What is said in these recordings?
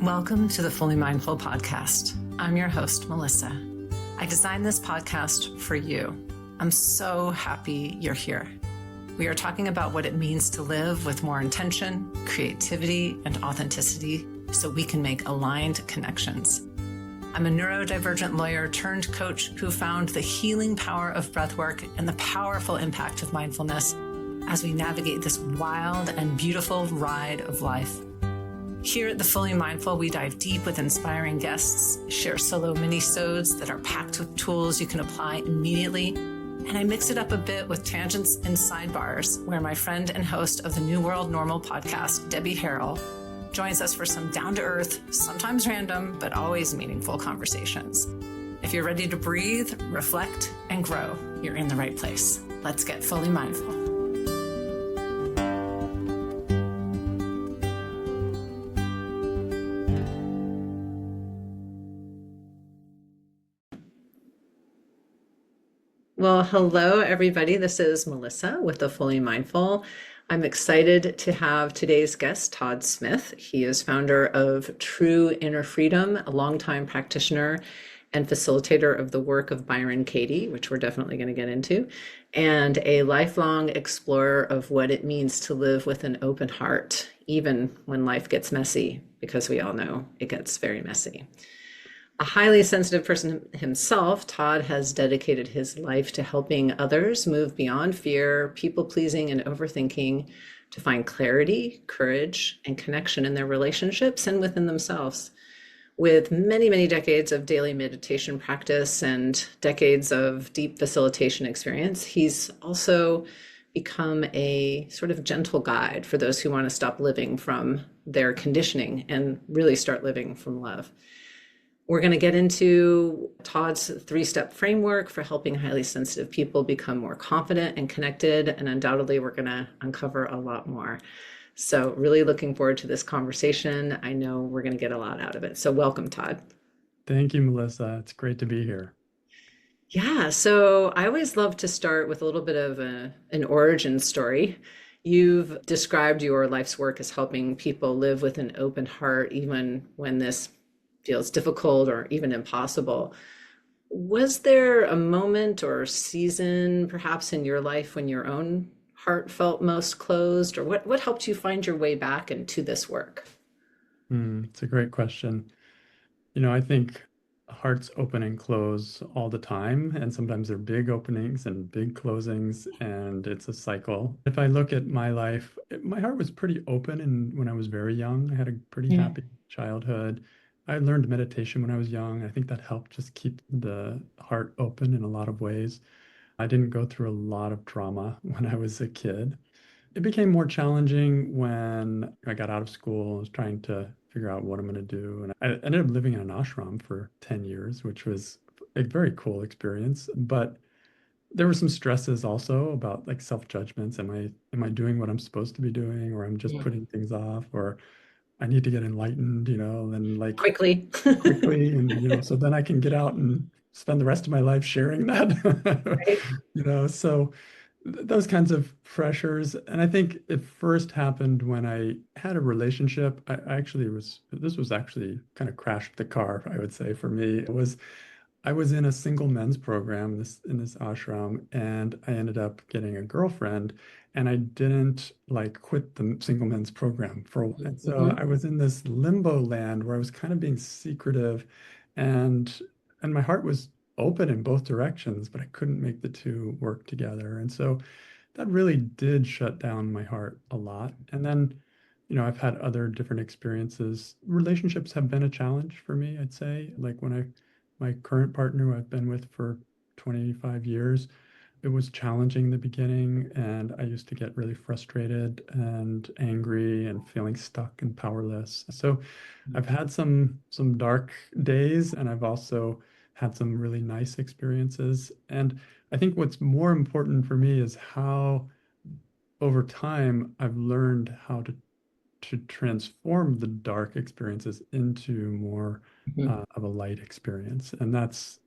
Welcome to the Fully Mindful podcast. I'm your host, Melissa. I designed this podcast for you. I'm so happy you're here. We are talking about what it means to live with more intention, creativity, and authenticity so we can make aligned connections. I'm a neurodivergent lawyer turned coach who found the healing power of breathwork and the powerful impact of mindfulness as we navigate this wild and beautiful ride of life. Here at The Fully Mindful, we dive deep with inspiring guests, share solo mini-sodes that are packed with tools you can apply immediately, and I mix it up a bit with tangents and sidebars where my friend and host of the New World Normal podcast, Debbie Harrell, joins us for some down-to-earth, sometimes random, but always meaningful conversations. If you're ready to breathe, reflect, and grow, you're in the right place. Let's get fully mindful. Well, hello, everybody. This is Melissa with The Fully Mindful. I'm excited to have today's guest, Todd Smith. He is founder of True Inner Freedom, a longtime practitioner and facilitator of the work of Byron Katie, which we're definitely going to get into, and a lifelong explorer of what it means to live with an open heart, even when life gets messy, because we all know it gets very messy. A highly sensitive person himself, Todd has dedicated his life to helping others move beyond fear, people-pleasing, and overthinking to find clarity, courage, and connection in their relationships and within themselves. With many, many decades of daily meditation practice and decades of deep facilitation experience, he's also become a sort of gentle guide for those who want to stop living from their conditioning and really start living from love. We're going to get into Todd's 3-step framework for helping highly sensitive people become more confident and connected, and undoubtedly we're going to uncover a lot more. So really looking forward to this conversation. I know we're going to get a lot out of it. So welcome, Todd. Thank you, Melissa. It's great to be here. Yeah, so I always love to start with a little bit of an origin story. You've described your life's work as helping people live with an open heart, even when this feels difficult or even impossible. Was there a moment or season perhaps in your life when your own heart felt most closed, or what helped you find your way back into this work? It's a great question. I think hearts open and close all the time, and sometimes they're big openings and big closings, and it's a cycle. If I look at my life, my heart was pretty open, and when I was very young, I had a pretty happy childhood. I learned meditation when I was young. I think that helped just keep the heart open in a lot of ways. I didn't go through a lot of trauma when I was a kid. It became more challenging when I got out of school. I was trying to figure out what I'm going to do. And I ended up living in an ashram for 10 years, which was a very cool experience. But there were some stresses also about like self-judgments. Am I doing what I'm supposed to be doing, or I'm just putting things off, or I need to get enlightened, and like Quickly. quickly. And, so then I can get out and spend the rest of my life sharing that, Right. so those kinds of pressures. And I think it first happened when I had a relationship. This was actually kind of crashed the car, I would say, for me. I was in a single men's program in this ashram, and I ended up getting a girlfriend, and I didn't like quit the single men's program for a while. And so I was in this limbo land where I was kind of being secretive, and my heart was open in both directions, but I couldn't make the two work together. And so that really did shut down my heart a lot. And then, I've had other different experiences. Relationships have been a challenge for me, I'd say. Like my current partner who I've been with for 25 years, it was challenging in the beginning, and I used to get really frustrated and angry and feeling stuck and powerless. So I've had some dark days, and I've also had some really nice experiences. And I think what's more important for me is how over time I've learned how to transform the dark experiences into more of a light experience. And that's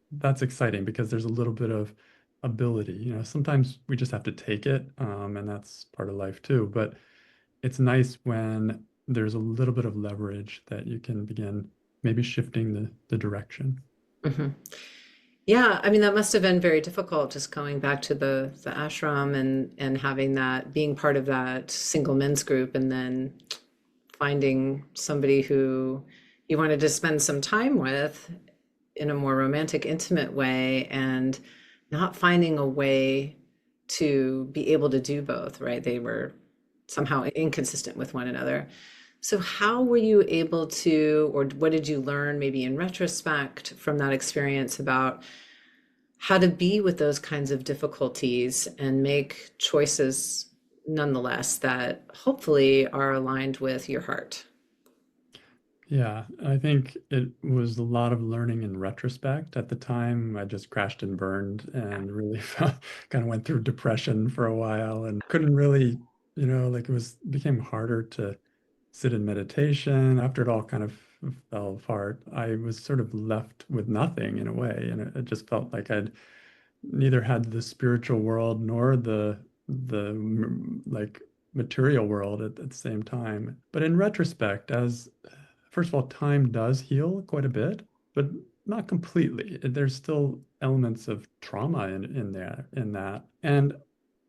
exciting because there's a little bit of ability. Sometimes we just have to take it, and that's part of life too. But it's nice when there's a little bit of leverage that you can begin maybe shifting the direction. Hmm. Yeah, I mean that must have been very difficult just going back to the ashram and having that being part of that single men's group and then finding somebody who you wanted to spend some time with in a more romantic, intimate way and not finding a way to be able to do both, right? They were somehow inconsistent with one another. So, how were you able to, or what did you learn maybe in retrospect from that experience about how to be with those kinds of difficulties and make choices nonetheless that hopefully are aligned with your heart? Yeah, I think it was a lot of learning in retrospect. At the time, I just crashed and burned and really kind of went through depression for a while and couldn't really, like it was became harder to sit in meditation. After it all kind of fell apart, I was sort of left with nothing in a way, and it just felt like I'd neither had the spiritual world nor the like material world at the same time. But in retrospect, as first of all, time does heal quite a bit, but not completely. There's still elements of trauma in there in that. And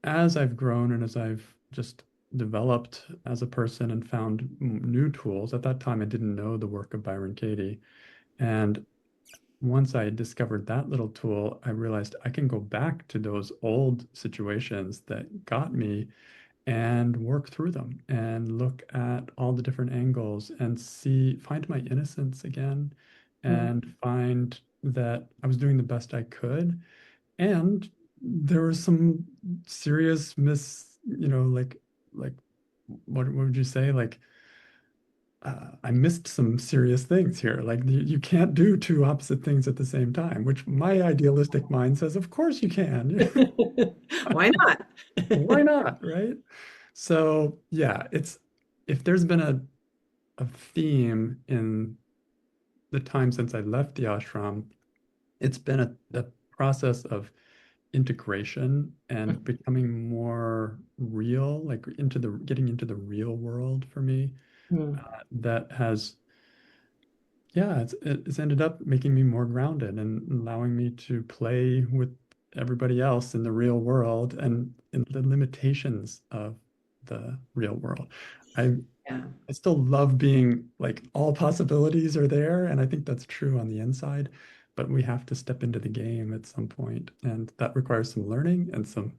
as I've grown and as I've just developed as a person and found new tools, at that time I didn't know the work of Byron Katie. And once I discovered that little tool, I realized I can go back to those old situations that got me and work through them and look at all the different angles and find my innocence again Mhm. and find that I was doing the best I could. And there was some serious like, what would you say? Like, I missed some serious things here. Like you can't do two opposite things at the same time, which my idealistic mind says, of course you can. Why not? Why not, right? So yeah, it's if there's been a theme in the time since I left the ashram, it's been a process of integration and becoming more real, like getting into the real world for me. Mhm. That has Yeah, it's ended up making me more grounded and allowing me to play with everybody else in the real world and in the limitations of the real world. I Yeah. I still love being like all possibilities are there, and I think that's true on the inside, but we have to step into the game at some point, and that requires some learning and some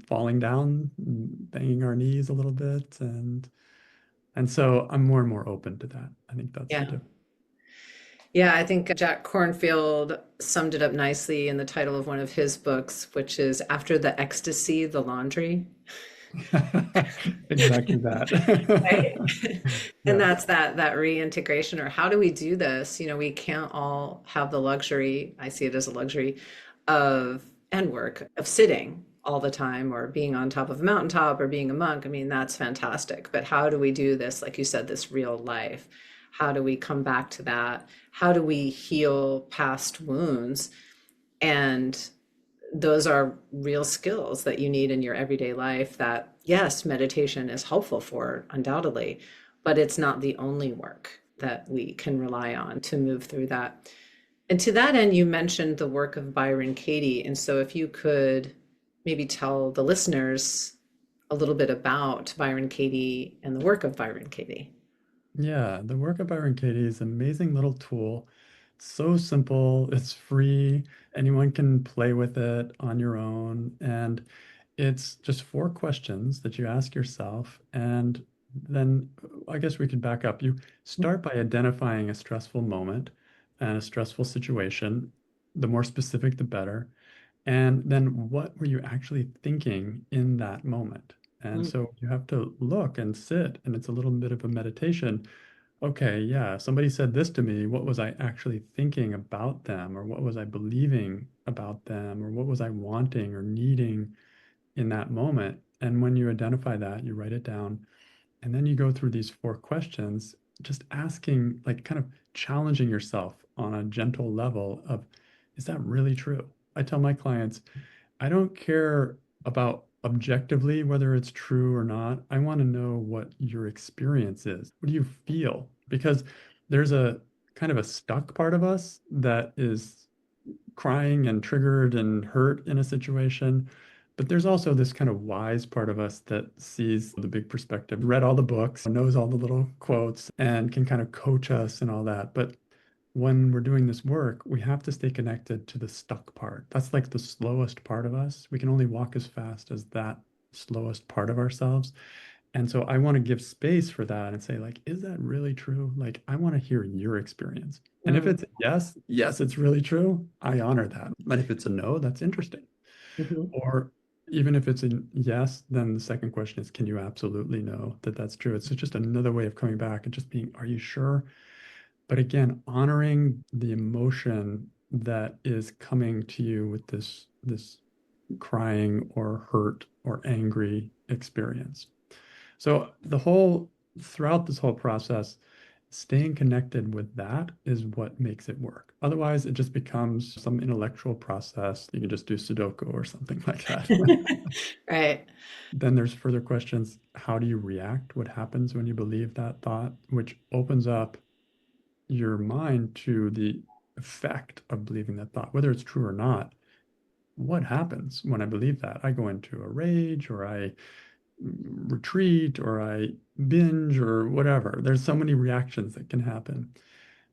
falling down, banging our knees a little bit, and so I'm more and more open to that. I think that's the Yeah. difference. Yeah, I think Jack Kornfield summed it up nicely in the title of one of his books, which is After the Ecstasy, the Laundry. Exactly that. Right? And Yes. that's that reintegration, or how do we do this? You know, we can't all have the luxury, I see it as a luxury, of and work of sitting all the time or being on top of a mountaintop or being a monk. I mean, that's fantastic. But how do we do this, like you said, this real life? How do we come back to that? How do we heal past wounds? And those are real skills that you need in your everyday life that, yes, meditation is helpful for, undoubtedly, but it's not the only work that we can rely on to move through that. And to that end, you mentioned the work of Byron Katie. And so if you could maybe tell the listeners a little bit about Byron Katie and the work of Byron Katie. Yeah, the work of Byron Katie is an amazing little tool. So simple, it's free, anyone can play with it on your own. And it's just four questions that you ask yourself. And then I guess we could back up. You start by identifying a stressful moment and a stressful situation. The more specific, the better. And then what were you actually thinking in that moment? And Mm, so you have to look and sit, and it's a little bit of a meditation. Okay, yeah, somebody said this to me. What was I actually thinking about them? Or what was I believing about them? Or what was I wanting or needing in that moment? And when you identify that, you write it down. And then you go through these four questions, just asking, like kind of challenging yourself on a gentle level of, is that really true? I tell my clients, I don't care about objectively whether it's true or not. I want to know what your experience is. What do you feel? Because there's a kind of a stuck part of us that is crying and triggered and hurt in a situation. But there's also this kind of wise part of us that sees the big perspective, read all the books, knows all the little quotes, and can kind of coach us and all that. But when we're doing this work, we have to stay connected to the stuck part. That's like the slowest part of us. We can only walk as fast as that slowest part of ourselves. And so I want to give space for that and say, like, is that really true? Like, I want to hear your experience. And if Mm, it's a yes, yes, it's really true. I honor that. But if it's a no, that's interesting. mhm, Or even if it's a yes, then the second question is, can you absolutely know that that's true? It's just another way of coming back and just being, are you sure? But again, honoring the emotion that is coming to you with this crying or hurt or angry experience. So throughout this whole process, staying connected with that is what makes it work. Otherwise, it just becomes some intellectual process. You can just do Sudoku or something like that. right. Then there's further questions. How do you react? What happens when you believe that thought? Which opens up your mind to the effect of believing that thought, whether it's true or not. What happens when I believe that? I go into a rage, or I retreat, or I binge, or whatever. There's so many reactions that can happen.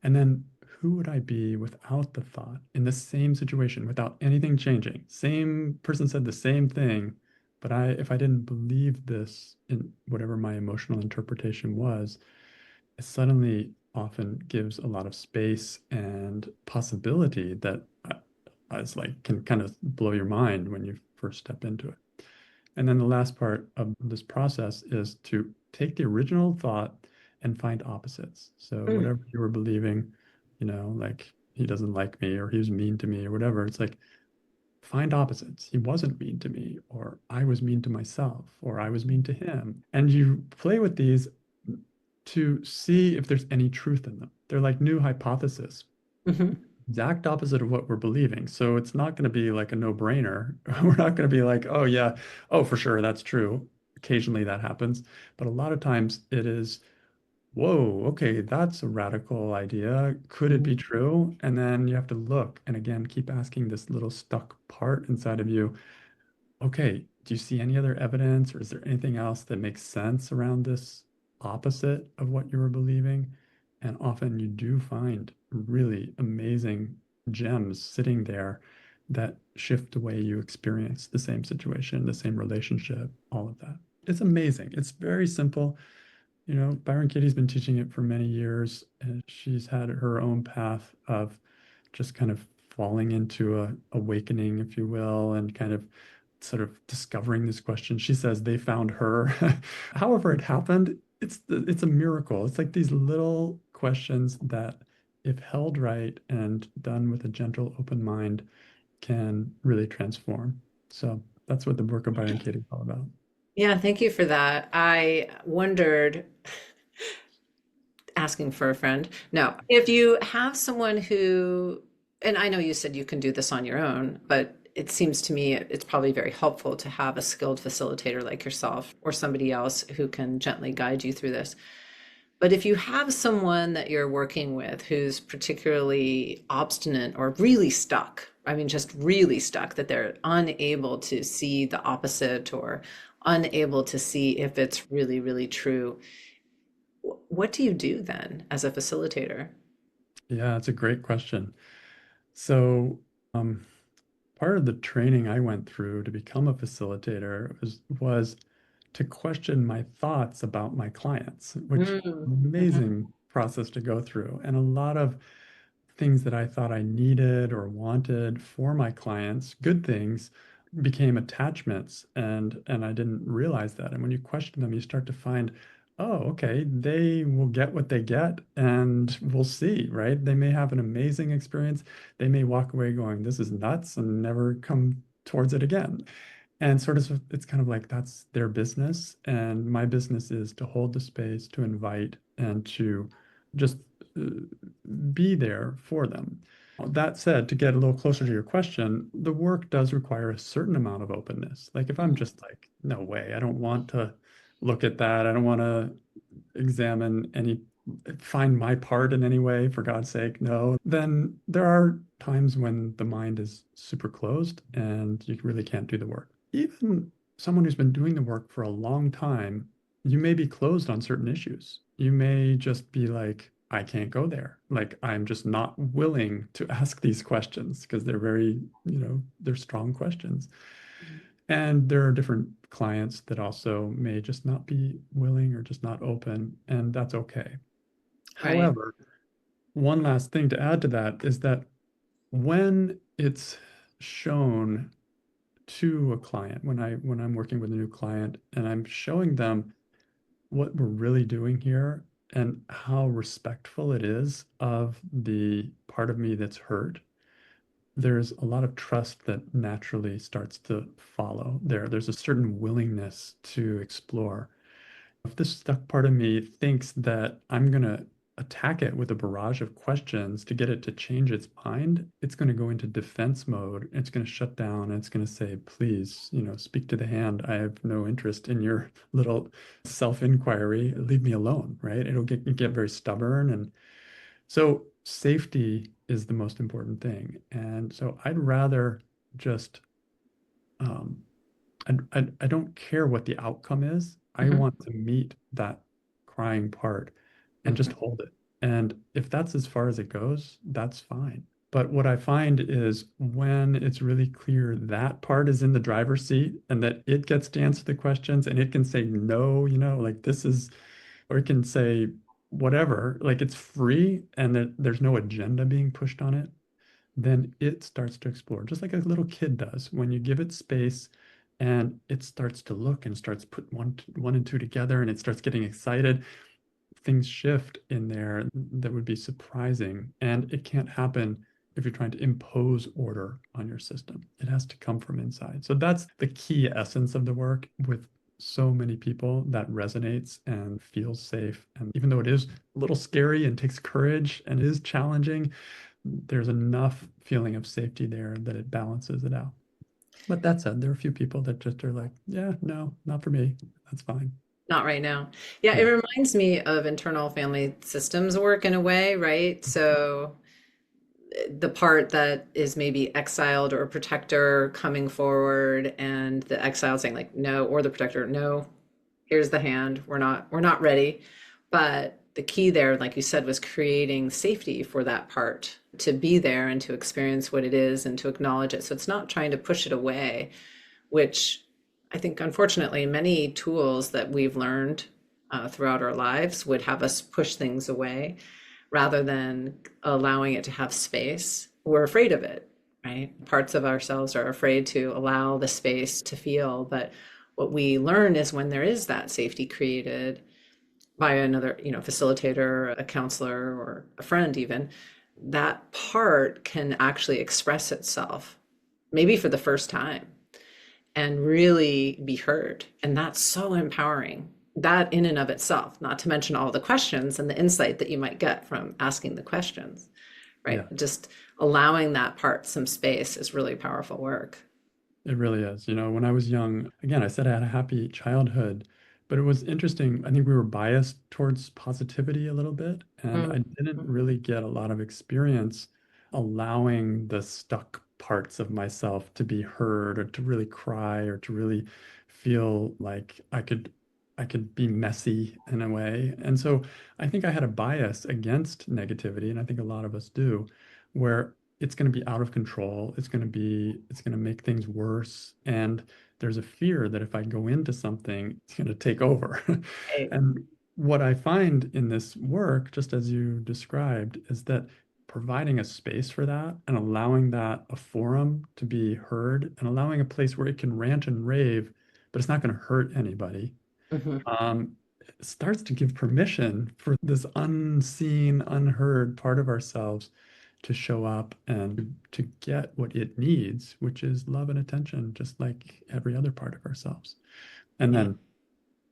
And then who would I be without the thought in the same situation, without anything changing? Same person said the same thing, but if I didn't believe this in whatever my emotional interpretation was, it suddenly often gives a lot of space and possibility that is like can kind of blow your mind when you first step into it. And then the last part of this process is to take the original thought and find opposites. So Mm, whatever you were believing, like he doesn't like me or he was mean to me or whatever, it's like find opposites. He wasn't mean to me, or I was mean to myself, or I was mean to him. And you play with these to see if there's any truth in them. They're like new hypotheses, mhm. exact opposite of what we're believing. So it's not going to be like a no-brainer. We're not going to be like, oh yeah, oh for sure, that's true. Occasionally that happens, but a lot of times it is, whoa, okay, that's a radical idea. Could it be Mhm. true? And then you have to look and again keep asking this little stuck part inside of you, okay, do you see any other evidence or is there anything else that makes sense around this opposite of what you were believing? And often you do find really amazing gems sitting there that shift the way you experience the same situation, the same relationship, all of that. It's amazing. It's very simple. Byron Katie's been teaching it for many years, and she's had her own path of just kind of falling into a awakening, if you will, and kind of sort of discovering this question. She says they found her. However it happened, it's a miracle. It's like these little questions that, if held right and done with a gentle, open mind, can really transform. So that's what the work of Byron Katie is all about. Yeah, thank you for that. I wondered, asking for a friend. No, if you have someone who, and I know you said you can do this on your own, but it seems to me it's probably very helpful to have a skilled facilitator like yourself or somebody else who can gently guide you through this. But if you have someone that you're working with who's particularly obstinate or really stuck, I mean, just really stuck, that they're unable to see the opposite or unable to see if it's really, really true, what do you do then as a facilitator? Yeah, it's a great question. So, um, part of the training I went through to become a facilitator was to question my thoughts about my clients, which Mm, mhm, amazing process to go through. And a lot of things that I thought I needed or wanted for my clients, good things, became attachments and I didn't realize that. And when you question them, you start to find, oh, okay, they will get what they get and we'll see, right? They may have an amazing experience. They may walk away going, this is nuts and never come towards it again. And sort of it's kind of like that's their business. And my business is to hold the space, to invite, and to just uh, be there for them. That said, to get a little closer to your question, the work does require a certain amount of openness. Like if I'm Mhm. just like, no way, I don't want to look at that. I don't want to examine any, find my part in any way, for God's sake, no. Then there are times when the mind is super closed and you really can't do the work. Even someone who's been doing the work for a long time, you may be closed on certain issues. You may just be like, I can't go there. Like, I'm just not willing to ask these questions because they're very, they're strong questions. And there are different clients that also may just not be willing or just not open, and that's okay. Right. However, one last thing to add to that is that when it's shown to a client, when I'm working with a new client and I'm showing them what we're really doing here and how respectful it is of the part of me that's hurt, there's a lot of trust that naturally starts to follow there. There's a certain willingness to explore. If this stuck part of me thinks that I'm going to attack it with a barrage of questions to get it to change its mind, it's going to go into defense mode. It's going to shut down and it's going to say, please, speak to the hand. I have no interest in your little self-inquiry. Leave me alone, right? It'll get very stubborn. And so safety is the most important thing. And so I'd rather just um, I don't care what the outcome is. I Hmm. want to meet that crying part and just Hmm. hold it. And if that's as far as it goes, that's fine. But what I find is when it's really clear that part is in the driver's seat and that it gets to answer the questions and it can say no, like this is, or it can say whatever, like it's free and that there's no agenda being pushed on it, then it starts to explore, just like a little kid does. When you give it space and it starts to look and starts put one and two together and it starts getting excited, things shift in there that would be surprising. And it can't happen if you're trying to impose order on your system. It has to come from inside. So that's the key essence of the work with so many people that resonates and feels safe. And even though it is a little scary and takes courage and is challenging, there's enough feeling of safety there that it balances it out. But that said, there are a few people that just are like, yeah, no, not for me. That's fine. Not right now. Yeah, it Yeah. reminds me of internal family systems work in a way, right? So the part that is maybe exiled or protector coming forward and the exile saying like no, or the protector, no, here's the hand, we're not ready. But the key there, like you said, was creating safety for that part to be there and to experience what it is and to acknowledge it. So it's not trying to push it away, which I think unfortunately many tools that we've learned throughout our lives would have us push things away rather than allowing it to have space. We're afraid of it, right? Parts of ourselves are afraid to allow the space to feel. But what we learn is when there is that safety created by another, facilitator, a counselor, or a friend, even, that part can actually express itself, maybe for the first time, and really be heard. And that's so empowering. That in and of itself, not to mention all the questions and the insight that you might get from asking the questions, right? Yeah, Just allowing that part some space is really powerful work. it really is. When I was young, again, I said I had a happy childhood, but it was interesting. I think we were biased towards positivity a little bit, and I Mm. didn't really get a lot of experience allowing the stuck parts of myself to be heard or to really cry or to really feel like I could be messy in a way. And so I think I had a bias against negativity, and I think a lot of us do, where it's going to be out of control. It's going to make things worse. And there's a fear that if I go into something, it's going to take over. Right. And what I find in this work, just as you described, is that providing a space for that and allowing that a forum to be heard and allowing a place where it can rant and rave, but it's not going to hurt anybody, Mhm. um, starts to give permission for this unseen, unheard part of ourselves to show up and to get what it needs, which is love and attention, just like every other part of ourselves. And Yeah. then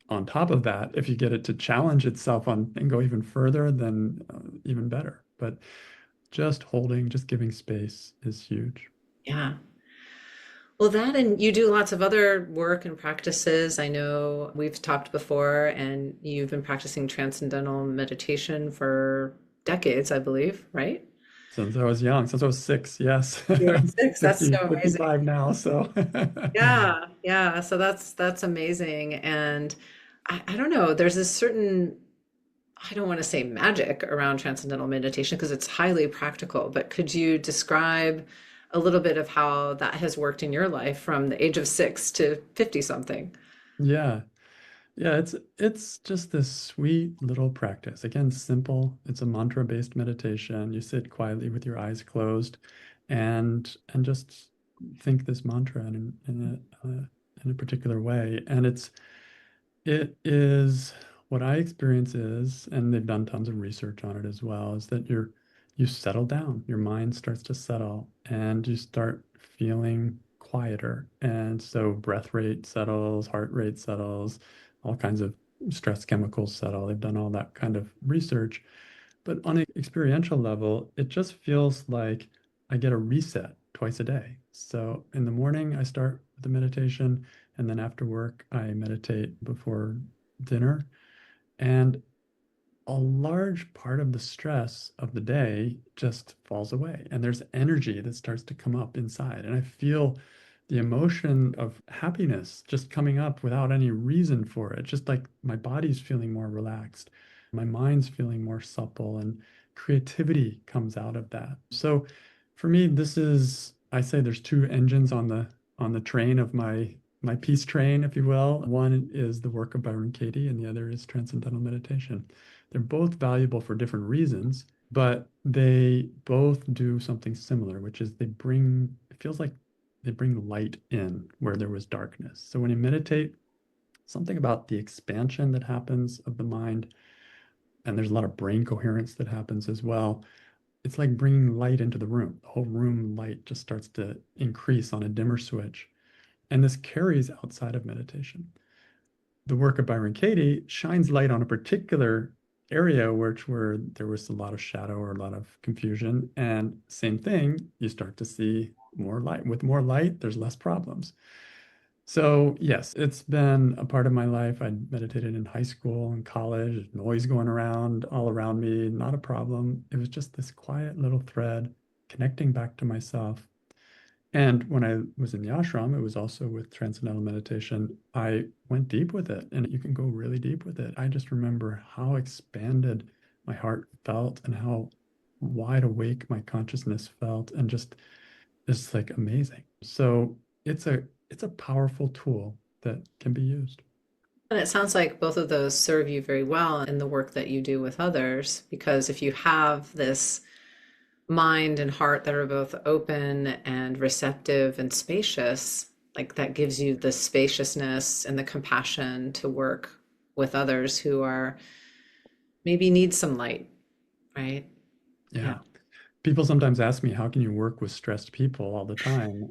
on top of that, if you get it to challenge itself on and go even further, then even better. But just holding, just giving space is huge. Yeah. Well, that and you do lots of other work and practices. I know we've talked before, and you've been practicing transcendental meditation for decades, I believe, right? Since I was young, since I was 6, yes. You were six. That's so 50, amazing. 55 now, so Yeah, yeah. So that's amazing. And I don't know, there's this certain, I don't want to say magic around transcendental meditation because it's highly practical, but could you describe a little bit of how that has worked in your life from the age of 6 to 50 something? yeah. Yeah, it's just this sweet little practice. Again, simple. It's a mantra-based meditation. You sit quietly with your eyes closed and just think this mantra in a particular way. And it is what I experience is, and they've done tons of research on it as well, is that you settle down. Your mind starts to settle and you start feeling quieter. And so breath rate settles, heart rate settles, all kinds of stress chemicals settle. They've done all that kind of research. But on an experiential level, it just feels like I get a reset twice a day. So in the morning, I start with the meditation, and then after work, I meditate before dinner. And a large part of the stress of the day just falls away. And there's energy that starts to come up inside. And I feel the emotion of happiness just coming up without any reason for it. Just like my body's feeling more relaxed, my mind's feeling more supple, and creativity comes out of that. So for me, this is, I say there's two engines on the train of my peace train, if you will. One is the work of Byron Katie, and the other is transcendental meditation. They're both valuable for different reasons, but they both do something similar, which is it feels like they bring light in where there was darkness. So when you meditate, something about the expansion that happens of the mind, and there's a lot of brain coherence that happens as well. It's like bringing light into the room. The whole room light just starts to increase on a dimmer switch. And this carries outside of meditation. The work of Byron Katie shines light on a particular area where there was a lot of shadow or a lot of confusion. And same thing, you start to see more light. With more light, there's less problems. So, yes, it's been a part of my life. I meditated in high school and college, noise going around all around me, not a problem. It was just this quiet little thread connecting back to myself. And when I was in the ashram, it was also with transcendental meditation. I went deep with it, and you can go really deep with it. I just remember how expanded my heart felt and how wide awake my consciousness felt, and just it's like amazing. So it's a powerful tool that can be used. And it sounds like both of those serve you very well in the work that you do with others, because if you have this mind and heart that are both open and receptive and spacious, like that gives you the spaciousness and the compassion to work with others who are maybe need some light, right? Yeah. Yeah. People sometimes ask me, how can you work with stressed people all the time?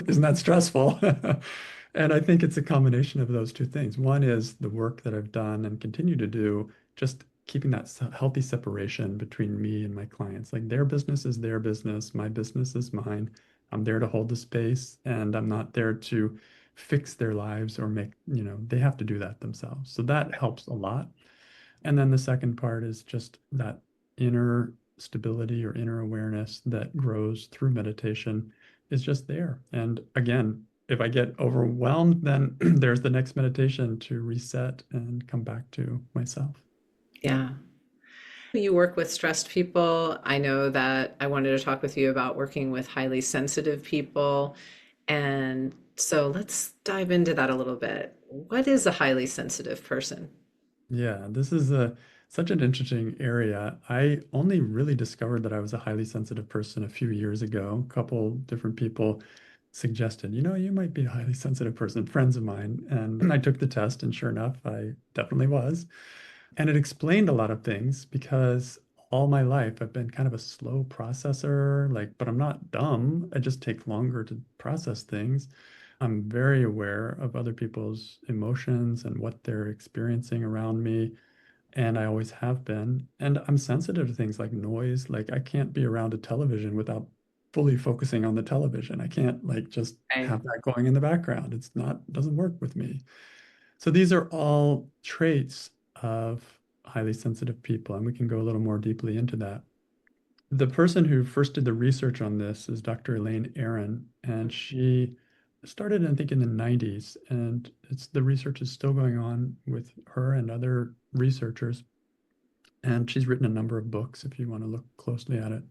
Isn't that stressful? And I think it's a combination of those two things. One is the work that I've done and continue to do, just keeping that healthy separation between me and my clients. Like their business is their business, my business is mine. I'm there to hold the space, and I'm not there to fix their lives or make, they have to do that themselves. So that helps a lot. And then the second part is just that inner stability or inner awareness that grows through meditation is just there. And again, if I get overwhelmed, then there's the next meditation to reset and come back to myself. Yeah. You work with stressed people. I know that I wanted to talk with you about working with highly sensitive people. And so let's dive into that a little bit. What is a highly sensitive person? Yeah, this is a such an interesting area. I only really discovered that I was a highly sensitive person a few years ago. A couple different people suggested, you might be a highly sensitive person, friends of mine. And I took the test, and sure enough, I definitely was. And it explained a lot of things because all my life I've been kind of a slow processor, like, but I'm not dumb. I just take longer to process things. I'm very aware of other people's emotions and what they're experiencing around me. and I always have been. And I'm sensitive to things like noise. Like I can't be around a television without fully focusing on the television. I can't like just Right. have that going in the background. It's not, doesn't work with me. So these are all traits of highly sensitive people, and we can go a little more deeply into that. The person who first did the research on this is Dr. Elaine Aron, and she started, I think, in the 90s, and it's the research is still going on with her and other researchers. And she's written a number of books if you want to look closely at it.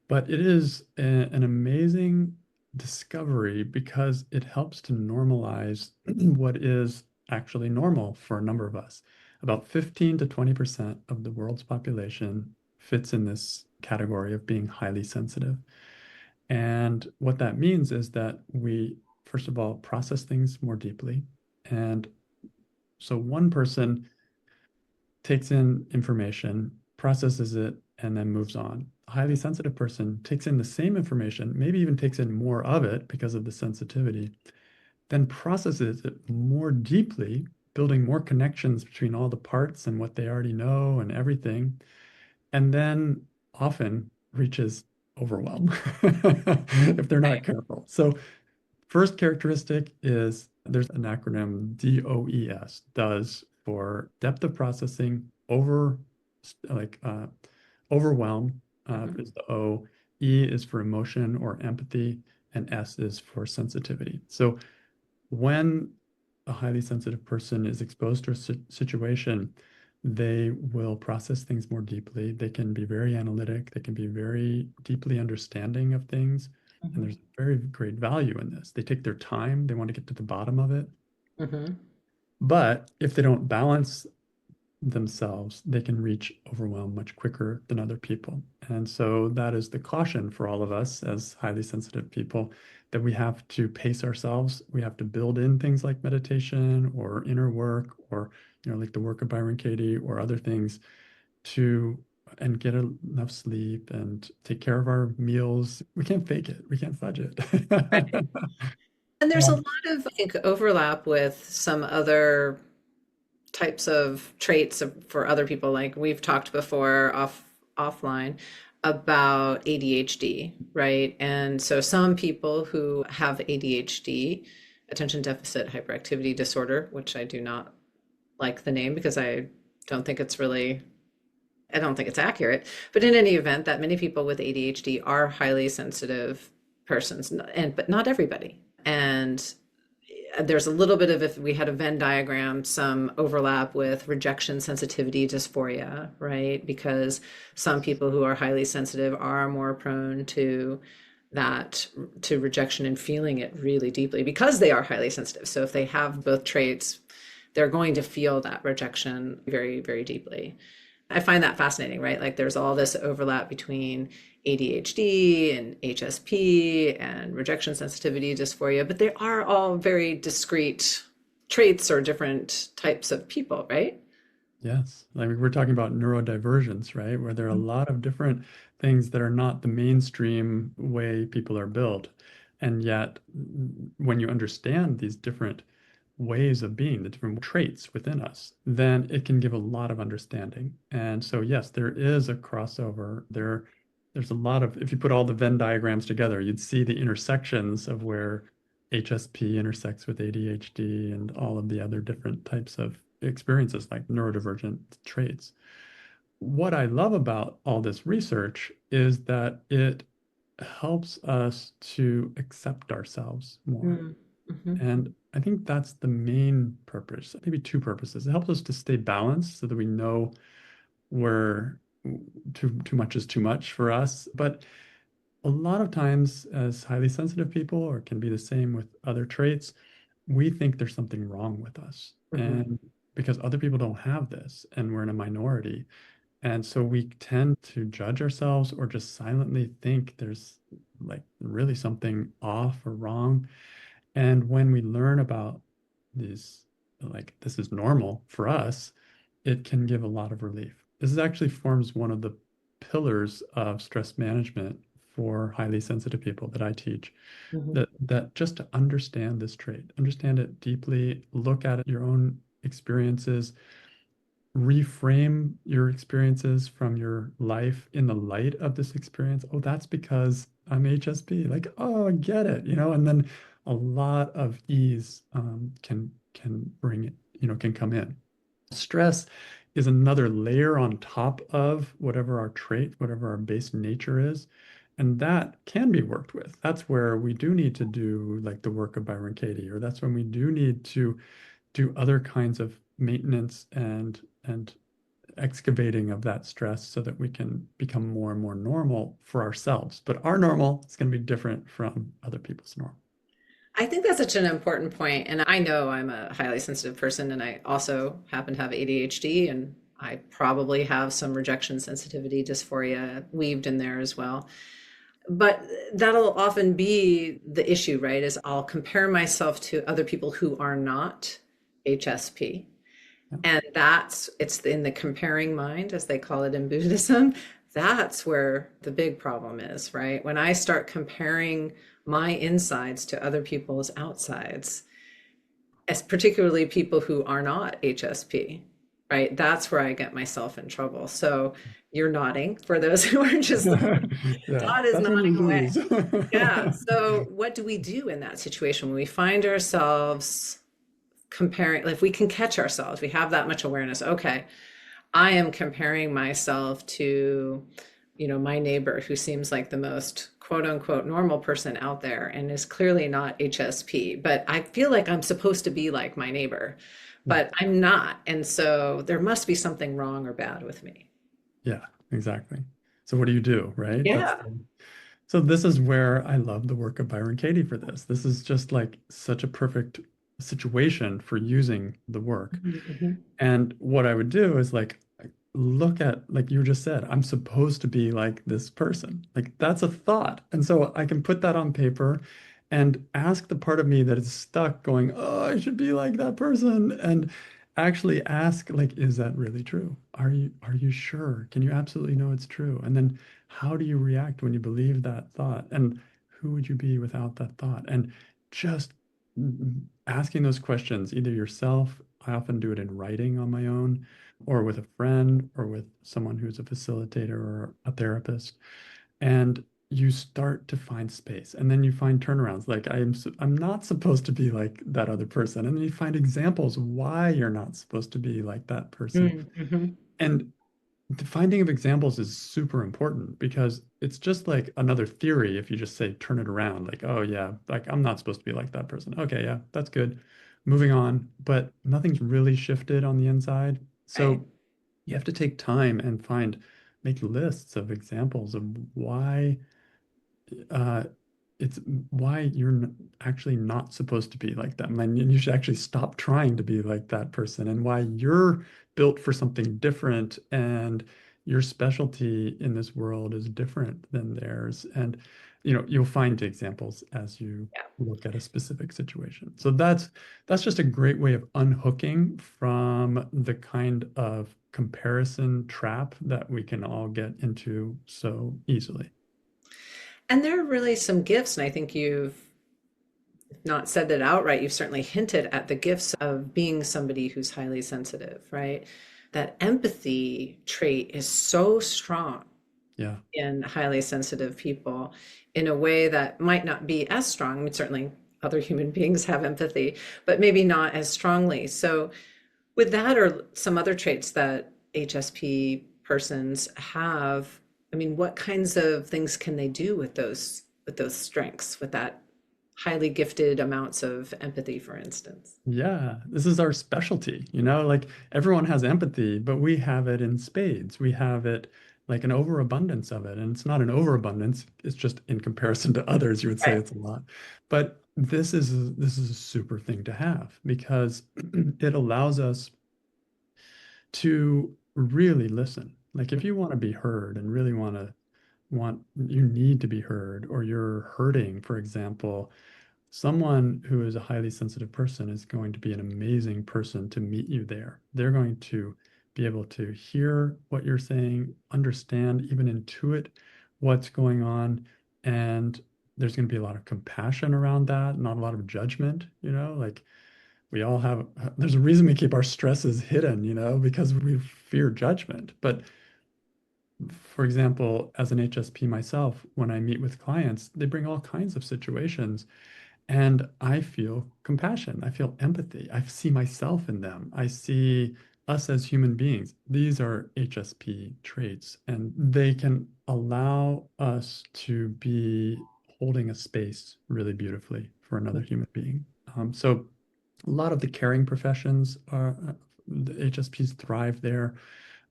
But it is an amazing discovery because it helps to normalize what is actually normal for a number of us. About 15 to 20% of the world's population fits in this category of being highly sensitive. And what that means is that we, first of all, process things more deeply. And so one person takes in information, processes it, and then moves on. A highly sensitive person takes in the same information, maybe even takes in more of it because of the sensitivity, then processes it more deeply, building more connections between all the parts and what they already know and everything, and then often reaches overwhelm if they're not careful. So first characteristic is there's an acronym DOES, does for depth of processing, like overwhelm Mhm. is the O, E is for emotion or empathy, and S is for sensitivity. So when a highly sensitive person is exposed to a situation, they will process things more deeply. They can be very analytic. They can be very deeply understanding of things. And Mhm. there's very great value in this. They take their time. They want to get to the bottom of it. Mhm. But if they don't balance themselves, they can reach overwhelm much quicker than other people. And so that is the caution for all of us as highly sensitive people that we have to pace ourselves. We have to build in things like meditation or inner work or, like the work of Byron Katie or other things to and get enough sleep and take care of our meals. We can't fake it. We can't fudge it. Right. And there's a Um, lot of, I think, overlap with some other types of traits for other people. Like we've talked before offline about ADHD, right? And so some people who have ADHD, attention deficit hyperactivity disorder, which I do not like the name because don't think it's really I don't think it's accurate. But in any event, that many people with ADHD are highly sensitive persons, and but not everybody. And there's a little bit of, if we had a Venn diagram, some overlap with rejection sensitivity dysphoria, right? Because some people who are highly sensitive are more prone to that, to rejection and feeling it really deeply because they are highly sensitive. So if they have both traits, they're going to feel that rejection very, very deeply. I find that fascinating, right? Like there's all this overlap between ADHD and HSP and rejection sensitivity dysphoria, but they are all very discrete traits or different types of people, right? Yes, like we're talking about neurodivergence, right? Where there are a lot of different things that are not the mainstream way people are built. And yet, when you understand these different ways of being, the different traits within us, then it can give a lot of understanding. And so, yes, there is a crossover. There's a lot of, if you put all the Venn diagrams together, you'd see the intersections of where HSP intersects with ADHD and all of the other different types of experiences like neurodivergent traits. What I love about all this research is that it helps us to accept ourselves more. Mm-hmm. And I think that's the main purpose, maybe two purposes. It helps us to stay balanced so that we know where too much is too much for us. But a lot of times, as highly sensitive people, or it can be the same with other traits, we think there's something wrong with us. Mm-hmm. And because other people don't have this and we're in a minority. And so we tend to judge ourselves or just silently think there's like really something off or wrong. And when we learn about these, like this is normal for us, it can give a lot of relief. This is actually forms one of the pillars of stress management for highly sensitive people that I teach. Mm-hmm. That just to understand this trait, understand it deeply, look at it, your own experiences, reframe your experiences from your life in the light of this experience. Oh, that's because I'm HSP. Like, oh, I get it, and then a lot of ease can bring it, can come in. Stress is another layer on top of whatever our trait, whatever our base nature is. And that can be worked with. That's where we do need to do like the work of Byron Katie, or that's when we do need to do other kinds of maintenance and excavating of that stress so that we can become more and more normal for ourselves. But our normal is going to be different from other people's normal. I think that's such an important point. And I know I'm a highly sensitive person, and I also happen to have ADHD, and I probably have some rejection sensitivity dysphoria weaved in there as well. But that'll often be the issue, right? Is I'll compare myself to other people who are not HSP. Yeah. And it's in the comparing mind, as they call it in Buddhism. That's where the big problem is, right? When I start comparing my insides to other people's outsides, as particularly people who are not HSP, right? That's where I get myself in trouble. So you're nodding for those who are just listening. Yeah, Todd is that's when you nodding away. lose. Yeah. So what do we do in that situation when we find ourselves comparing? If we can catch ourselves, we have that much awareness. Okay, I am comparing myself to, my neighbor who seems like the most quote unquote normal person out there and is clearly not HSP, but I feel like I'm supposed to be like my neighbor, Yeah, but I'm not. And so there must be something wrong or bad with me. yeah, exactly. So what do you do, right? Yeah. So this is where I love the work of Byron Katie for this. This is just like such a perfect situation for using the work. Mhm. And what I would do is like look at, like you just said, I'm supposed to be like this person. Like that's a thought. And so I can put that on paper and ask the part of me that is stuck going, oh, I should be like that person. And actually ask, like, is that really true? Are you sure? Can you absolutely know it's true? And then how do you react when you believe that thought? And who would you be without that thought? And just asking those questions, either yourself, I often do it in writing on my own, or with a friend, or with someone who's a facilitator or a therapist. And you start to find space. And then you find turnarounds. Like I'm not supposed to be like that other person. And then you find examples why you're not supposed to be like that person. Mhm. And the finding of examples is super important because it's just like another theory if you just say turn it around, like, oh yeah, like I'm not supposed to be like that person. Okay, yeah, that's good. Moving on, but nothing's really shifted on the inside. Right. So you have to take time and make lists of examples of uh, it's why actually not supposed to be like them. And you should actually stop trying to be like that person, and why you're built for something different, and your specialty in this world is different than theirs. And you'll find examples as you Yeah. look at a specific situation. So that's just a great way of unhooking from the kind of comparison trap that we can all get into so easily. And there are really some gifts, and I think you've not said that outright. You've certainly hinted at the gifts of being somebody who's highly sensitive, right? That empathy trait is so strong Yeah. in highly sensitive people in a way that might not be as strong. I mean, certainly other human beings have empathy, but maybe not as strongly. So, with that or some other traits that HSP persons have, I mean, what kinds of things can they do with those strengths, with that highly gifted amounts of empathy, for instance? Yeah, this is our specialty, like everyone has empathy, but we have it in spades. We have it like an overabundance of it. And it's not an overabundance, it's just in comparison to others, you would say Right. it's a lot. But this is a super thing to have because it allows us to really listen. Like if you want to be heard and really you need to be heard, or you're hurting, for example, someone who is a highly sensitive person is going to be an amazing person to meet you there. They're going to be able to hear what you're saying, understand, even intuit what's going on. And there's going to be a lot of compassion around that, not a lot of judgment, like We all have, there's a reason we keep our stresses hidden, because we fear judgment. But for example, as an HSP myself, when I meet with clients, they bring all kinds of situations and I feel compassion. I feel empathy. I see myself in them. I see us as human beings. These are HSP traits, and they can allow us to be holding a space really beautifully for another human being. So, a lot of the caring professions are, the HSPs thrive there.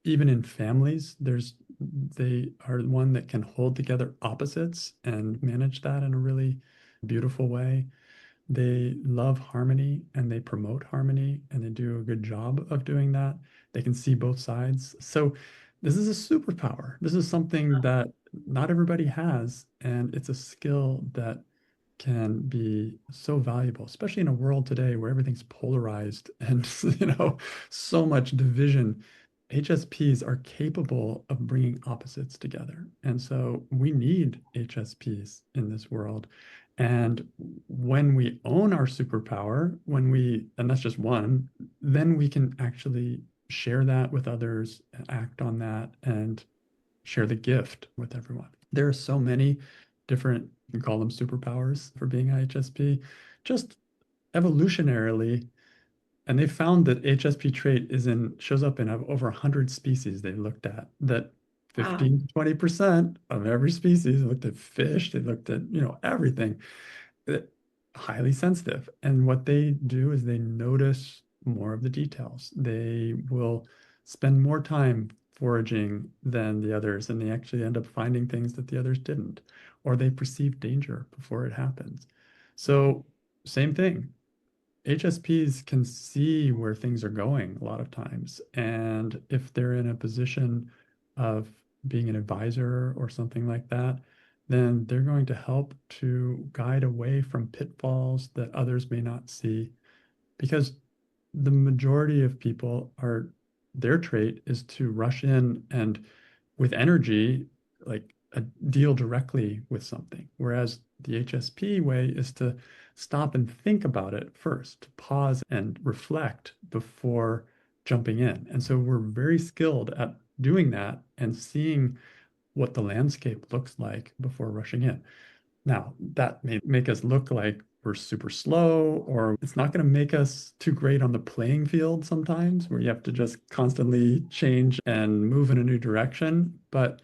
Even in families, they are one that can hold together opposites and manage that in a really beautiful way. They love harmony and they promote harmony and they do a good job of doing that. They can see both sides. So this is a superpower. This is something that not everybody has, and it's a skill that can be so valuable, especially in a world today where everything's polarized and so much division. HSPs are capable of bringing opposites together. And so we need HSPs in this world. And when we own our superpower, and that's just one, then we can actually share that with others, act on that, and share the gift with everyone. There are so many different, you call them superpowers for being IHSP, just evolutionarily. And they found that HSP trait shows up in over 100 species they looked at, that Wow. 15 to 20% of every species. They looked at fish, they looked at, everything. Highly sensitive. And what they do is they notice more of the details. They will spend more time foraging than the others, and they actually end up finding things that the others didn't, or they perceive danger before it happens. So, same thing. HSPs can see where things are going a lot of times. And if they're in a position of being an advisor or something like that, then they're going to help to guide away from pitfalls that others may not see. Because the majority of people their trait is to rush in and with energy, like deal directly with something. Whereas the HSP way is to stop and think about it first, to pause and reflect before jumping in. And so we're very skilled at doing that and seeing what the landscape looks like before rushing in. Now, that may make us look like we're super slow, or it's not going to make us too great on the playing field sometimes, where you have to just constantly change and move in a new direction. But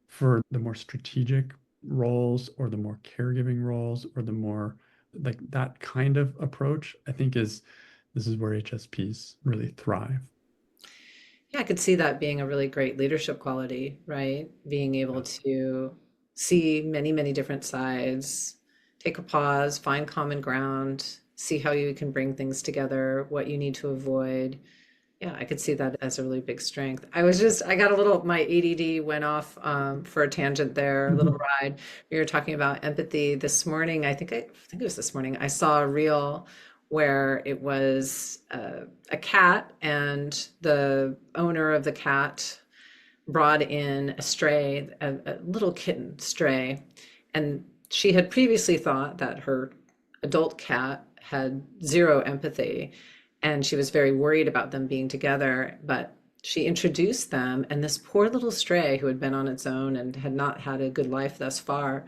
for the more strategic roles or the more caregiving roles or the more like that kind of approach, I think this is where HSPs really thrive. Yeah, I could see that being a really great leadership quality, right? Being able Yeah. to see many, many different sides, take a pause, find common ground, see how you can bring things together, what you need to avoid. Yeah, I could see that as a really big strength. I got a little, my ADD went off for a tangent there, a little Mhm. ride. We were talking about empathy this morning. I think it was this morning. I saw a reel where it was a cat, and the owner of the cat brought in a stray, a little kitten stray, and she had previously thought that her adult cat had zero empathy, and she was very worried about them being together. But she introduced them, and this poor little stray who had been on its own and had not had a good life thus far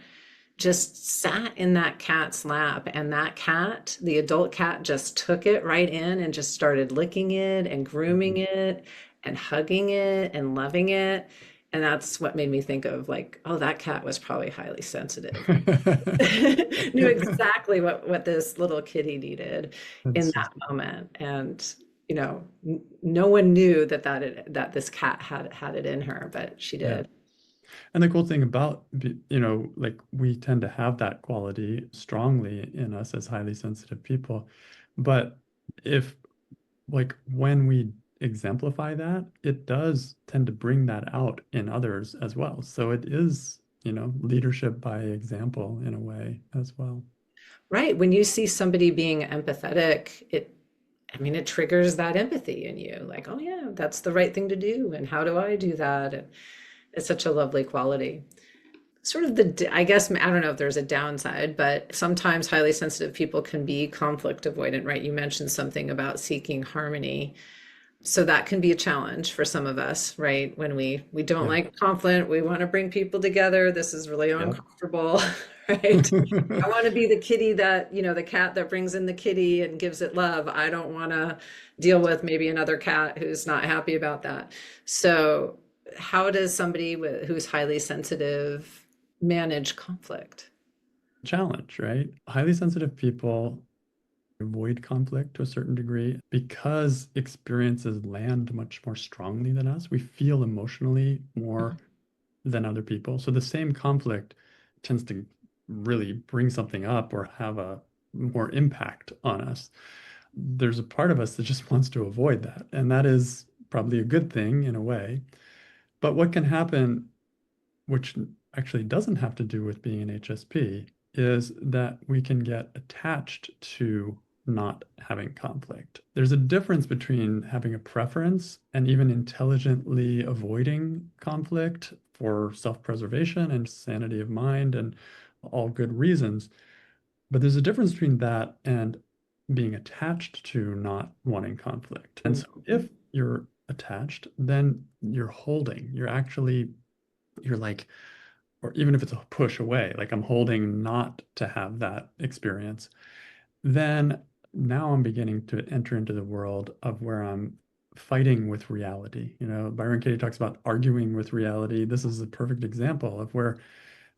just sat in that cat's lap, and that cat, the adult cat, just took it right in and just started licking it and grooming it and hugging it and loving it. And that's what made me think of, like, oh, that cat was probably highly sensitive. Knew exactly what this little kitty needed in That's that just moment. And no one knew that this cat had it in her, but she yeah. did. And the cool thing about, like we tend to have that quality strongly in us as highly sensitive people. But if, like, when we exemplify that, it does tend to bring that out in others as well. So it is, leadership by example in a way as well. Right. When you see somebody being empathetic, I mean, it triggers that empathy in you. Like, oh yeah, that's the right thing to do. And how do I do that? And it's such a lovely quality. sort of I guess, I don't know if there's a downside, but sometimes highly sensitive people can be conflict avoidant, right? You mentioned something about seeking harmony. So that can be a challenge for some of us, right? When we don't Yeah. like conflict, we want to bring people together. This is really Yep. uncomfortable, right? I want to be the kitty that, the cat that brings in the kitty and gives it love. I don't want to deal with maybe another cat who's not happy about that. So, how does somebody who's highly sensitive manage conflict? Challenge, right? Highly sensitive people avoid conflict to a certain degree because experiences land much more strongly than us. We feel emotionally more than other people. So the same conflict tends to really bring something up or have a more impact on us. There's a part of us that just wants to avoid that. And that is probably a good thing in a way. But what can happen, which actually doesn't have to do with being an HSP, is that we can get attached to not having conflict. There's a difference between having a preference and even intelligently avoiding conflict for self-preservation and sanity of mind and all good reasons. But there's a difference between that and being attached to not wanting conflict. And so if you're attached, then you're holding, you're like, or even if it's a push away, like I'm holding not to have that experience, then now I'm beginning to enter into the world of where I'm fighting with reality. Byron Katie talks about arguing with reality. This is a perfect example of where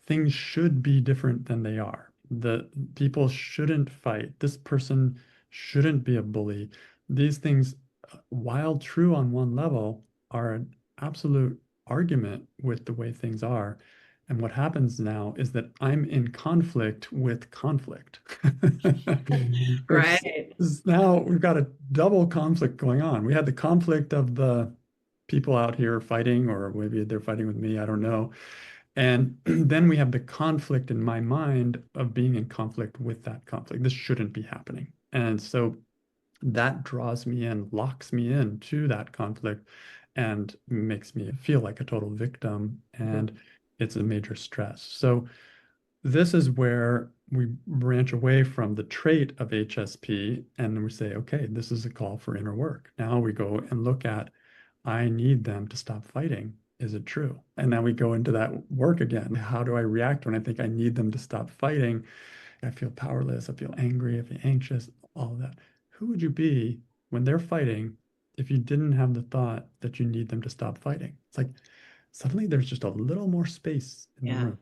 things should be different than they are. The people shouldn't fight. This person shouldn't be a bully. These things, while true on one level, are an absolute argument with the way things are. And what happens now is that I'm in conflict with conflict, which Right. is now we've got a double conflict going on. We had the conflict of the people out here fighting, or maybe they're fighting with me, I don't know. And then we have the conflict in my mind of being in conflict with that conflict. This shouldn't be happening. And so that draws me in, locks me in to that conflict and makes me feel like a total victim. And it's a major stress. So this is where we branch away from the trait of HSP and we say, okay, this is a call for inner work. Now we go and look at, I need them to stop fighting. Is it true? And then we go into that work again. How do I react when I think I need them to stop fighting? I feel powerless. I feel angry. I feel anxious, all of that. Who would you be when they're fighting if you didn't have the thought that you need them to stop fighting? It's like suddenly there's just a little more space in the Yeah. room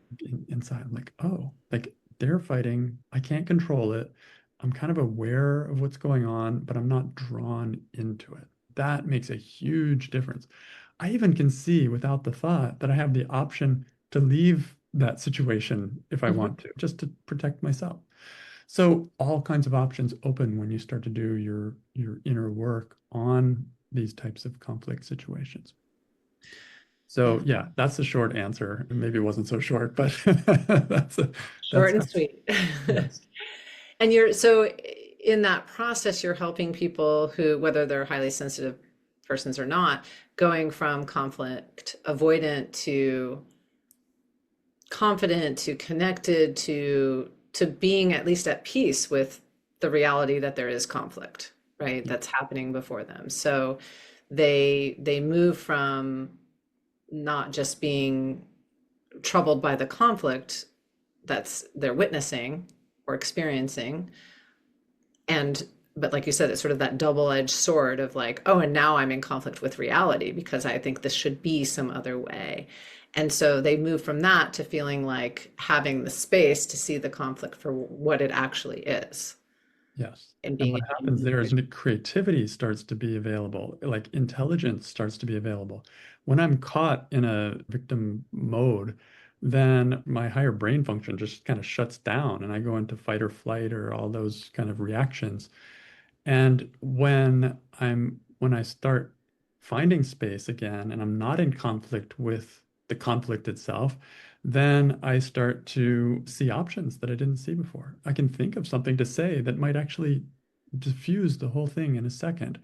inside. I'm like, oh, like they're fighting. I can't control it. I'm kind of aware of what's going on, but I'm not drawn into it. That makes a huge difference. I even can see without the thought that I have the option to leave that situation if I Mhm. want to, just to protect myself. So all kinds of options open when you start to do your inner work on these types of conflict situations. Yeah. So yeah, that's the short answer. Maybe it wasn't so short, but Short that's and sweet. yes. And so in that process, you're helping people who, whether they're highly sensitive persons or not, going from conflict avoidant to confident to connected to being at least at peace with the reality that there is conflict, right? Yeah. That's happening before them. So they move from not just being troubled by the conflict that's they're witnessing or experiencing, and but like you said, it's sort of that double-edged sword of like, oh, and now I'm in conflict with reality because I think this should be some other way. And so they move from that to feeling like having the space to see the conflict for what it actually is Yes. and And being what happens there is that creativity starts to be available, like intelligence starts to be available. When I'm caught in a victim mode, then my higher brain function just kind of shuts down and I go into fight or flight or all those kind of reactions. And when I start finding space again and I'm not in conflict with the conflict itself, then I start to see options that I didn't see before. I can think of something to say that might actually diffuse the whole thing in a second.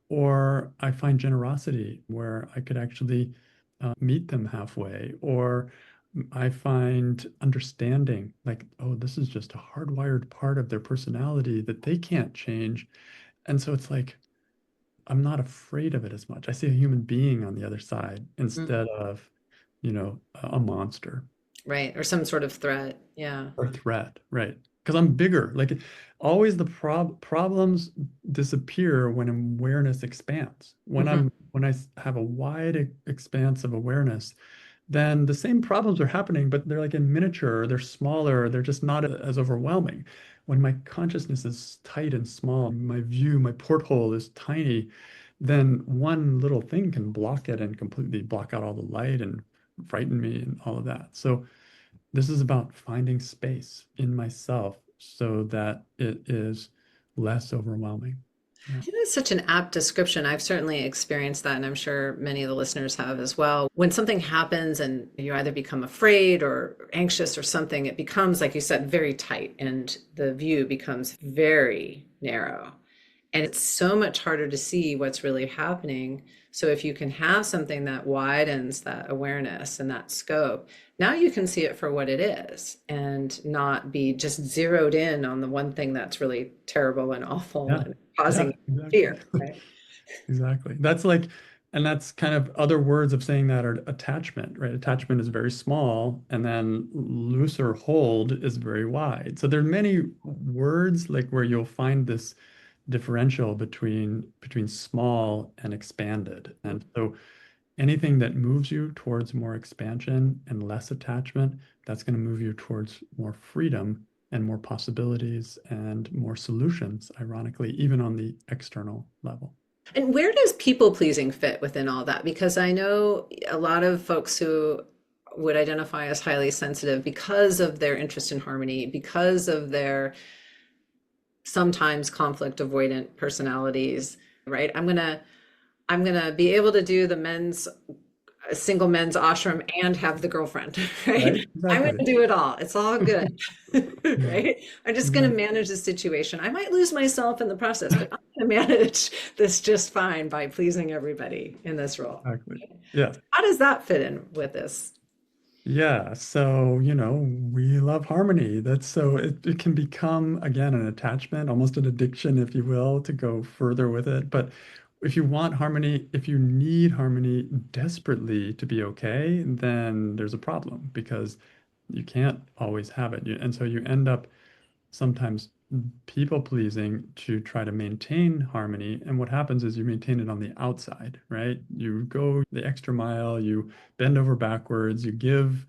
Or I find generosity where I could actually meet them halfway. Or I find understanding, like, oh, this is just a hardwired part of their personality that they can't change. And so it's like, I'm not afraid of it as much. I see a human being on the other side Mm, instead of, a monster right. Or some sort of threat. Yeah. or threat, right? Because I'm bigger. Like always the problems disappear when awareness expands. Hmm. When have a wide expanse of awareness, then the same problems are happening, but they're like in miniature, they're smaller, they're just not as overwhelming. When my consciousness is tight and small, my view, my porthole is tiny, then one little thing can block it and completely block out all the light and frighten me and all of that. So this is about finding space in myself so that it is less overwhelming. Yeah. It is such an apt description. I've certainly experienced that, and I'm sure many of the listeners have as well. When something happens and you either become afraid or anxious or something, it becomes, like you said, very tight, and the view becomes very narrow. And it's so much harder to see what's really happening. So if you can have something that widens that awareness and that scope, now you can see it for what it is and not be just zeroed in on the one thing that's really terrible and awful Yeah. and causing Yeah, exactly. fear, right? Exactly. And that's kind of other words of saying that are attachment, right? Attachment is very small, and then looser hold is very wide. So there are many words like where you'll find this differential between small and expanded. And so anything that moves you towards more expansion and less attachment, that's going to move you towards more freedom and more possibilities and more solutions, ironically, even on the external level. And where does people pleasing fit within all that? Because I know a lot of folks who would identify as highly sensitive because of their interest in harmony, because of their sometimes conflict avoidant personalities, right? I'm gonna be able to do the men's single men's ashram and have the girlfriend, right? Right? I'm Exactly. gonna do it all. It's all good, Yeah, right? I'm just gonna exactly. manage the situation. I might lose myself in the process, but I'm gonna manage this just fine by pleasing everybody in this role. Exactly. Yeah. How does that fit in with this? Yeah. So, we love harmony. That's so it can become, again, an attachment, almost an addiction, if you will, to go further with it. But if you want harmony, if you need harmony desperately to be okay, then there's a problem because you can't always have it. And so you end up sometimes people pleasing to try to maintain harmony. And what happens is you maintain it on the outside, right? You go the extra mile, you bend over backwards, you give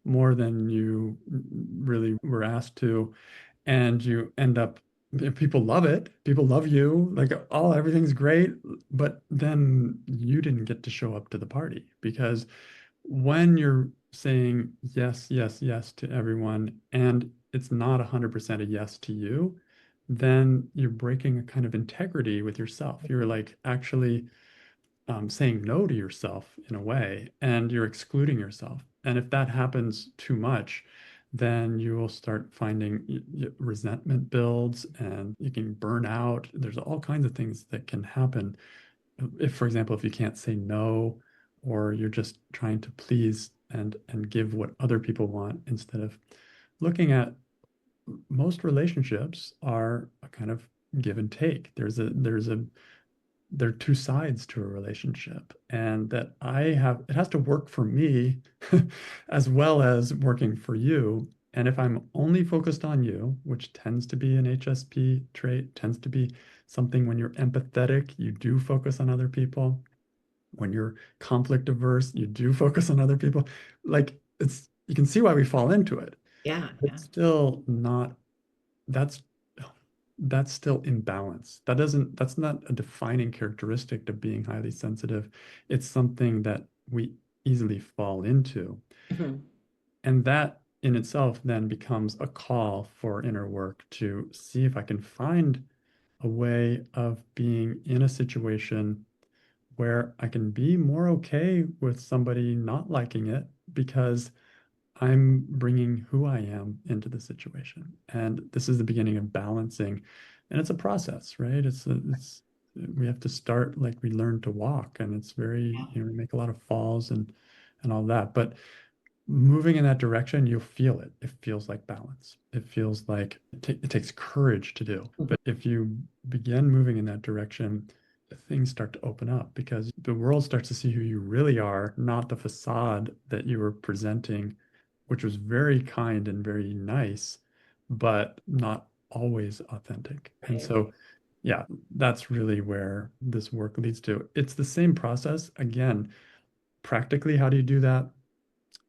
more than you really were asked to, and you end up, people love it. People love you. Like, oh, everything's great. But then you didn't get to show up to the party because when you're saying yes, yes, yes to everyone, and it's not 100% a yes to you, then you're breaking a kind of integrity with yourself. You're like actually saying no to yourself in a way, and you're excluding yourself. And if that happens too much, then you will start finding resentment builds and you can burn out. There's all kinds of things that can happen if, for example, if you can't say no, or you're just trying to please and give what other people want instead of looking at most relationships are a kind of give and take. There are two sides to a relationship, and that it has to work for me as well as working for you. And if I'm only focused on you, which tends to be an HSP trait, tends to be something when you're empathetic, you do focus on other people. When you're conflict averse, you do focus on other people. Like you can see why we fall into it. Yeah, yeah. It's still not, that's that's still imbalance. That's not a defining characteristic of being highly sensitive. It's something that we easily fall into. Mhm. And that in itself then becomes a call for inner work to see if I can find a way of being in a situation where I can be more okay with somebody not liking it because I'm bringing who I am into the situation. And this is the beginning of balancing. And it's a process, right? We have to start like we learn to walk, and it's very, we make a lot of falls and all that. But moving in that direction, you'll feel it. It feels like balance. It feels like it takes courage to do. Mhm. But if you begin moving in that direction, things start to open up because the world starts to see who you really are, not the facade that you were presenting, which was very kind and very nice, but not always authentic. And Right. so, yeah, that's really where this work leads to. It's the same process. Again, practically, how do you do that?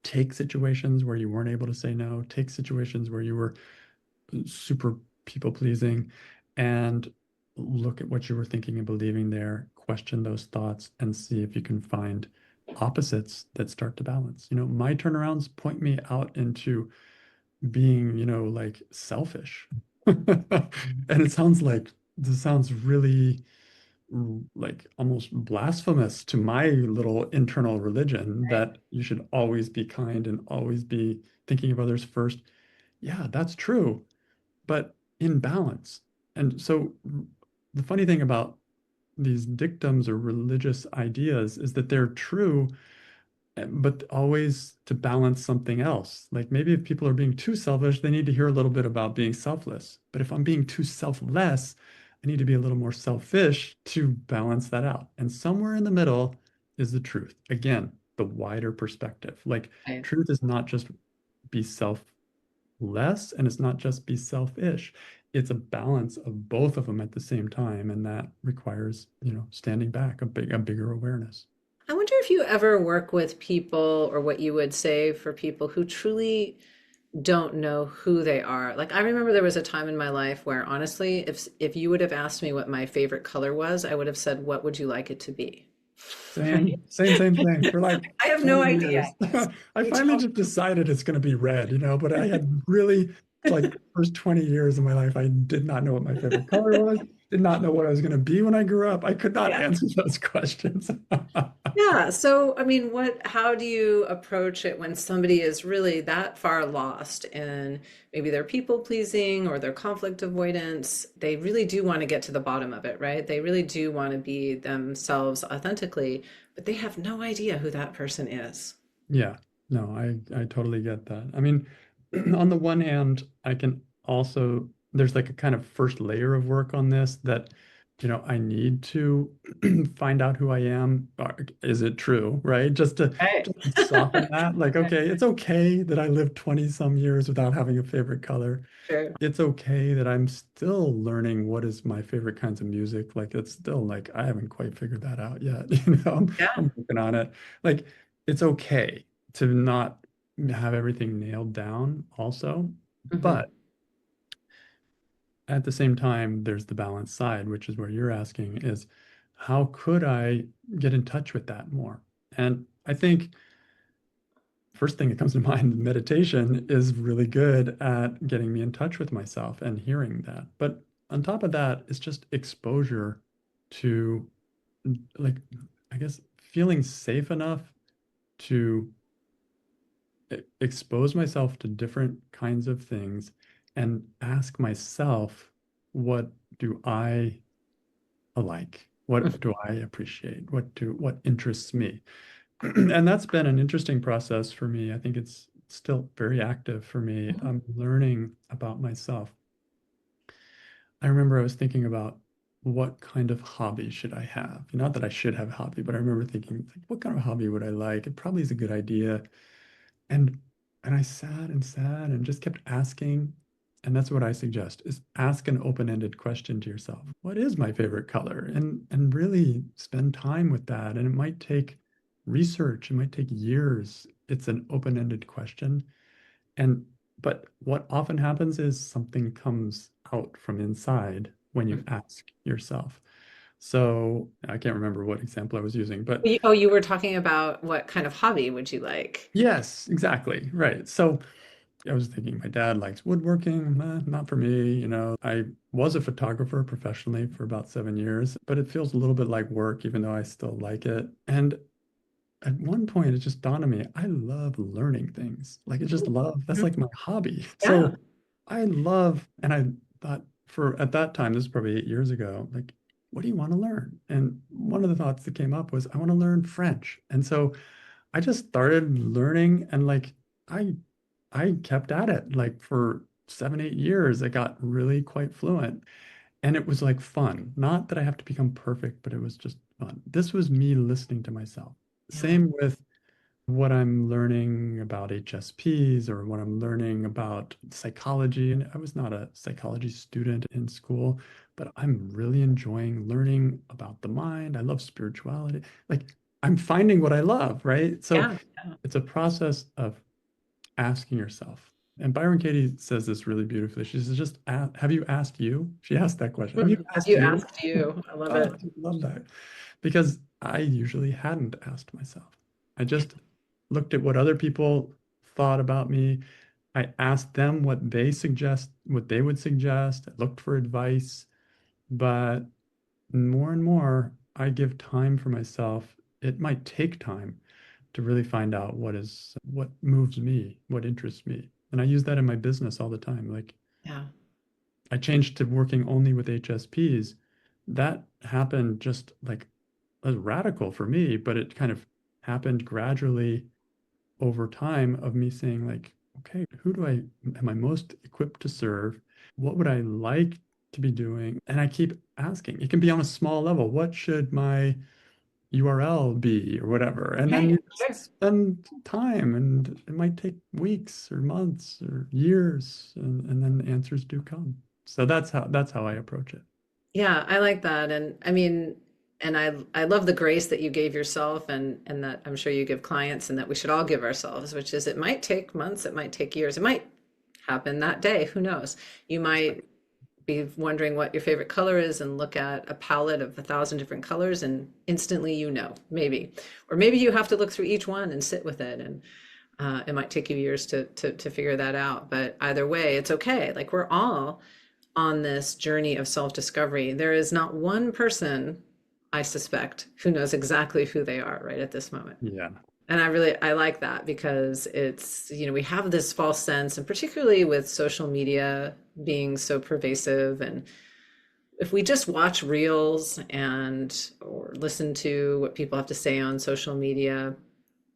Take situations where you weren't able to say no, take situations where you were super people pleasing, and look at what you were thinking and believing there, question those thoughts, and see if you can find opposites that start to balance. My turnarounds point me out into being, like selfish. And it sounds like this sounds really like almost blasphemous to my little internal religion that you should always be kind and always be thinking of others first. Yeah, that's true, but in balance. And so the funny thing about these dictums or religious ideas is that they're true, but always to balance something else. Like maybe if people are being too selfish, they need to hear a little bit about being selfless. But if I'm being too selfless, I need to be a little more selfish to balance that out. And somewhere in the middle is the truth. Again, the wider perspective. Like Right. truth is not just be selfless and it's not just be selfish. It's a balance of both of them at the same time. And that requires, standing back, a bigger awareness. I wonder if you ever work with people, or what you would say for people who truly don't know who they are. Like I remember there was a time in my life where honestly, if you would have asked me what my favorite color was, I would have said, "What would you like it to be?" Right? Same thing for like I have no 20 idea. years. Yes. I You finally tell just decided it's going to be red, but I had really, like, first 20 years of my life, I did not know what my favorite color was, did not know what I was going to be when I grew up. I could not yeah. answer those questions. Yeah. So, I mean, how do you approach it when somebody is really that far lost in maybe their people pleasing or their conflict avoidance? They really do want to get to the bottom of it, right? They really do want to be themselves authentically, but they have no idea who that person is. Yeah, no, I totally get that. I mean, on the one hand, I can also there's like a kind of first layer of work on this that, I need to find out who I am. Is it true, right? Right. Just to soften that. Like, okay, it's okay that I lived 20 some years without having a favorite color. Sure. It's okay that I'm still learning what is my favorite kinds of music. Like it's still like I haven't quite figured that out yet. Yeah. I'm working on it. Like it's okay to not have everything nailed down also. Hmm. But at the same time, there's the balance side, which is where you're asking is how could I get in touch with that more? And I think first thing that comes to mind, meditation is really good at getting me in touch with myself and hearing that. But on top of that, it's just exposure to, like, I guess, feeling safe enough to expose myself to different kinds of things and ask myself, what do I like? What do I appreciate? What interests me? And that's been an interesting process for me. I think it's still very active for me. I'm learning about myself. I remember I was thinking about what kind of hobby should I have? Not that I should have a hobby, but I remember thinking, like, what kind of hobby would I like? It probably is a good idea. And and I sat and just kept asking. And that's what I suggest is ask an open-ended question to yourself. What is my favorite color? And really spend time with that. And it might take research, it might take years. It's an open-ended question. And but what often happens is something comes out from inside when you ask yourself. So I can't remember what example I was using, but Oh, you were talking about what kind of hobby would you like? yes, exactly. Right. So I was thinking my dad likes woodworking, not for me. I was a photographer professionally for about 7 years, but it feels a little bit like work, even though I still like it. And at one point, it just dawned on me, I love learning things. Like I just love, that's Mhm. like my hobby. Yeah. So I love, and I thought for at that time, this is probably 8 years ago, like, what do you want to learn? And one of the thoughts that came up was, I want to learn French. And so I just started learning and like I I kept at it like for 7, 8 years. I got really quite fluent. And it was like fun. Not that I have to become perfect, but it was just fun. This was me listening to myself. Yeah. Same with what I'm learning about HSPs or what I'm learning about psychology. And I was not a psychology student in school, but I'm really enjoying learning about the mind. I love spirituality. Like I'm finding what I love, right? So Yeah. Yeah. it's a process of asking yourself. And Byron Katie says this really beautifully. She says, just have you asked you? She asked that question. Have you Have asked you you? asked you? I love Oh, it. I love that. Because I usually hadn't asked myself. I just looked at what other people thought about me. I asked them what they would suggest. I looked for advice. But more and more, I give time for myself. It might take time to really find out what moves me, what interests me. And I use that in my business all the time. Like Yeah. I changed to working only with HSPs. That happened just like as radical for me, but it kind of happened gradually over time of me saying like, okay, who do I am I most equipped to serve? What would I like to be doing? And I keep asking. It can be on a small level. What should my URL be or whatever? And then Right. you just spend time and it might take weeks or months or years and then answers do come. So that's how I approach it. Yeah, I like that. And I mean, and I love the grace that you gave yourself and that I'm sure you give clients and that we should all give ourselves, which is it might take months, it might take years, it might happen that day, who knows? You might be wondering what your favorite color is and look at a palette of 1,000 different colors and instantly you know, maybe. Or maybe you have to look through each one and sit with it and it might take you years to figure that out. But either way, it's okay. Like we're all on this journey of self-discovery. There is not one person, I suspect, who knows exactly who they are right at this moment. Yeah. And I like that because it's, we have this false sense, and particularly with social media being so pervasive. And if we just watch reels and or listen to what people have to say on social media,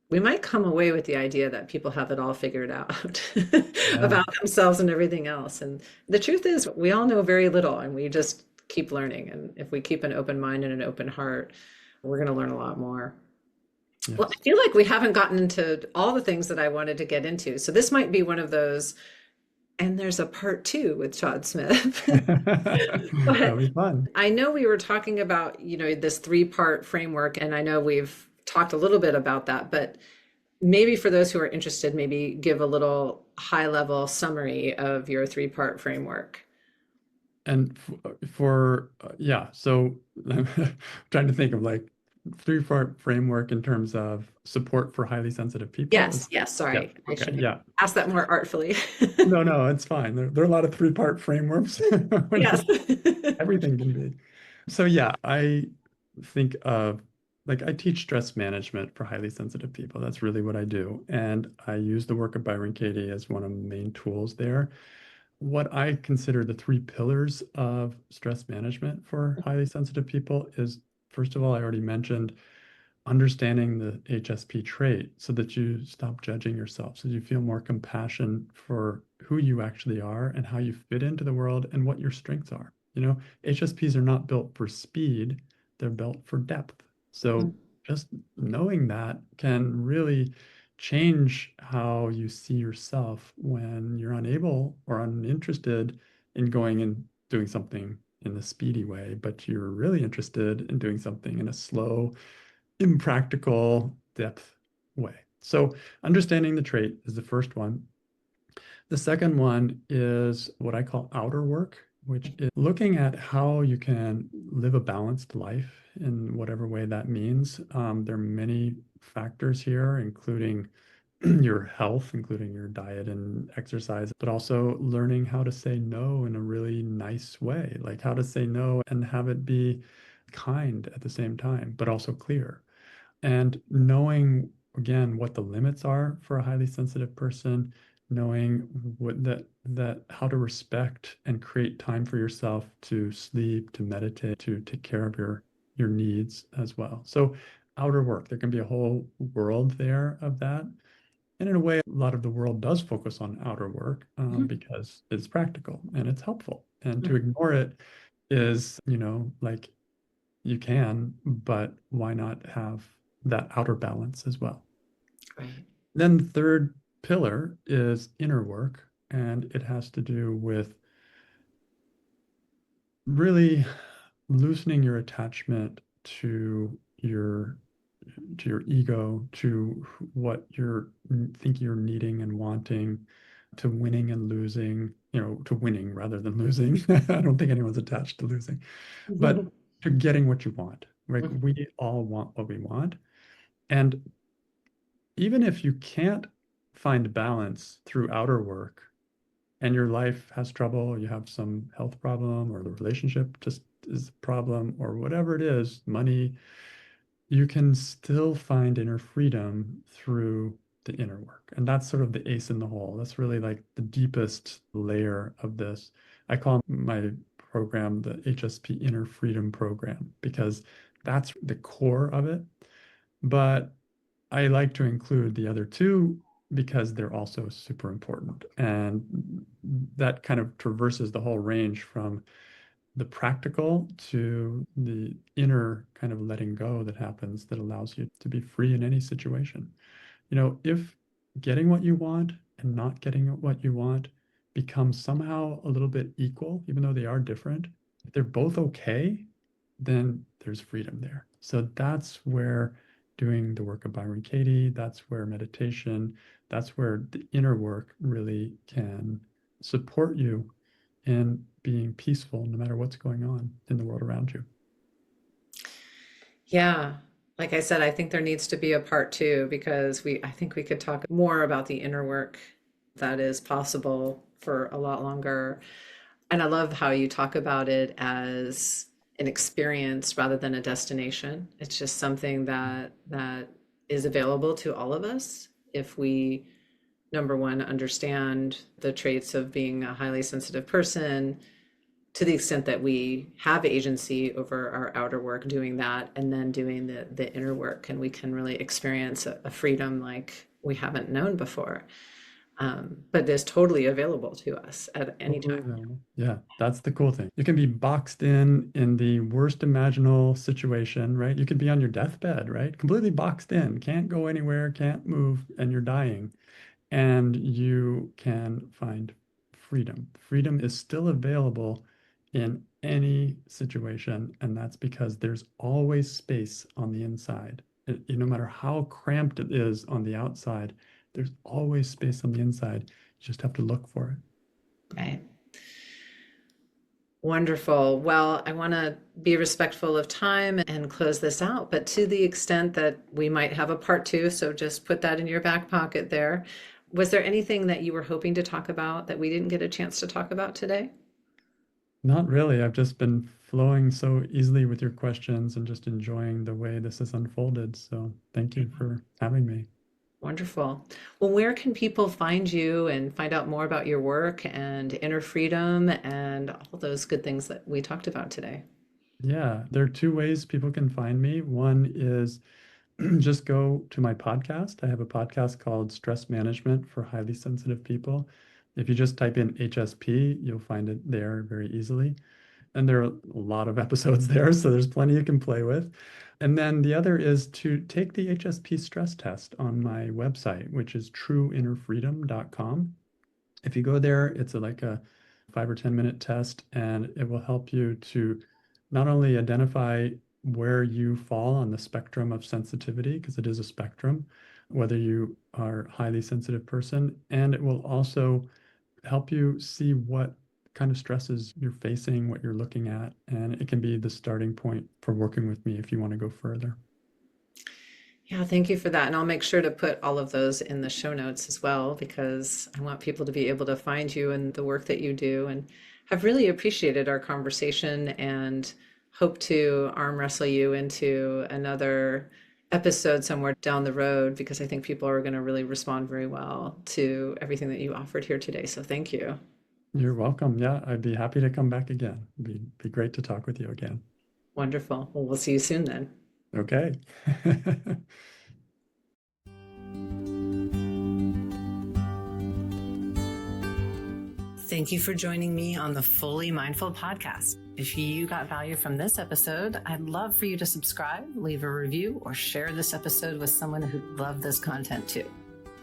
we might come away with the idea that people have it all figured out Yeah. about themselves and everything else. And the truth is, we all know very little and we just keep learning. And if we keep an open mind and an open heart, we're going to learn a lot more. Well, I Yes. feel like we haven't gotten into all the things that I wanted to get into. So this might be one of those. And there's a part two with Todd Smith. That'll But be fun. I know we were talking about, this three-part framework, and I know we've talked a little bit about that, but maybe for those who are interested, maybe give a little high-level summary of your three-part framework. And yeah, so I'm trying to think of like three-part framework in terms of support for highly sensitive people. Yes, yes, Yeah, sorry. I okay, should have yeah. asked that more artfully. No, no, it's fine. There are a lot of three-part frameworks. Yes. Everything can be. So yeah, I think of like I teach stress management for highly sensitive people. That's really what I do. And I use the work of Byron Katie as one of the main tools there. What I consider the three pillars of stress management for highly sensitive people is, first of all, I already mentioned understanding the HSP trait so that you stop judging yourself, so you feel more compassion for who you actually are and how you fit into the world and what your strengths are. HSPs are not built for speed, they're built for depth. So just knowing that can really change how you see yourself when you're unable or uninterested in going and doing something in the speedy way, but you're really interested in doing something in a slow, impractical depth way. So understanding the trait is the first one. The second one is what I call outer work, which is looking at how you can live a balanced life in whatever way that means. There are many factors here, including your health, including your diet and exercise, but also learning how to say no in a really nice way, like how to say no and have it be kind at the same time, but also clear. And knowing again what the limits are for a highly sensitive person, knowing that how to respect and create time for yourself to sleep, to meditate, to take care of your needs as well. So outer work, there can be a whole world there of that. And in a way, a lot of the world does focus on outer work Mhm. because it's practical and it's helpful. And to Mhm. ignore it is, like you can, but why not have that outer balance as well? Right. Then the third pillar is inner work, and it has to do with really loosening your attachment to your ego, to what you're think you're needing and wanting, to winning and losing, to winning rather than losing. I don't think anyone's attached to losing, but Mhm. to getting what you want. Like Mhm. we all want what we want. And even if you can't find balance through outer work and your life has trouble, you have some health problem, or the relationship just is a problem, or whatever it is, money, you can still find inner freedom through the inner work. And that's sort of the ace in the hole. That's really like the deepest layer of this. I call my program the HSP Inner Freedom Program because that's the core of it. But I like to include the other two because they're also super important. And that kind of traverses the whole range from the practical to the inner kind of letting go that happens that allows you to be free in any situation. If getting what you want and not getting what you want become somehow a little bit equal, even though they are different, if they're both okay, then there's freedom there. So that's where doing the work of Byron Katie, that's where meditation, that's where the inner work really can support you in being peaceful no matter what's going on in the world around you. Yeah. Like I said, I think there needs to be a part two because I think we could talk more about the inner work that is possible for a lot longer. And I love how you talk about it as an experience rather than a destination. It's just something that is available to all of us if we, number one, understand the traits of being a highly sensitive person to the extent that we have agency over our outer work, doing that and then doing the inner work, and we can really experience a freedom like we haven't known before, but is totally available to us at any Totally time. available. Yeah, that's the cool thing. You can be boxed in the worst imaginable situation, right? You could be on your deathbed, right? Completely boxed in, can't go anywhere, can't move, and you're dying. And you can find freedom. Freedom is still available in any situation, and that's because there's always space on the inside. No matter how cramped it is on the outside, there's always space on the inside. You just have to look for it. Right. Wonderful. Well, I want to be respectful of time and close this out, but to the extent that we might have a part two, so just put that in your back pocket there. Was there anything that you were hoping to talk about that we didn't get a chance to talk about today? Not really. I've just been flowing so easily with your questions and just enjoying the way this has unfolded. So thank you for having me. Wonderful. Well, where can people find you and find out more about your work and inner freedom and all those good things that we talked about today? Yeah, there are two ways people can find me. One is just go to my podcast. I have a podcast called Stress Management for Highly Sensitive People. If you just type in HSP, you'll find it there very easily. And there are a lot of episodes there, so there's plenty you can play with. And then the other is to take the HSP stress test on my website, which is trueinnerfreedom.com. If you go there, it's like a 5 or 10 minute test, and it will help you to not only identify where you fall on the spectrum of sensitivity, because it is a spectrum, whether you are a highly sensitive person, and it will also help you see what kind of stresses you're facing, what you're looking at, and it can be the starting point for working with me if you want to go further. Yeah, thank you for that. And I'll make sure to put all of those in the show notes as well, because I want people to be able to find you and the work that you do. And have really appreciated our conversation and hope to arm wrestle you into another episode somewhere down the road, because I think people are going to really respond very well to everything that you offered here today. So thank you. You're welcome. Yeah, I'd be happy to come back again. Be great to talk with you again. Wonderful. Well, we'll see you soon then. Okay. Thank you for joining me on the Fully Mindful podcast. If you got value from this episode, I'd love for you to subscribe, leave a review, or share this episode with someone who'd love this content too.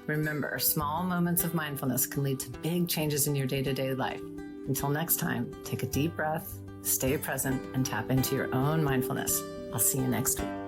Remember, small moments of mindfulness can lead to big changes in your day-to-day life. Until next time, take a deep breath, stay present, and tap into your own mindfulness. I'll see you next week.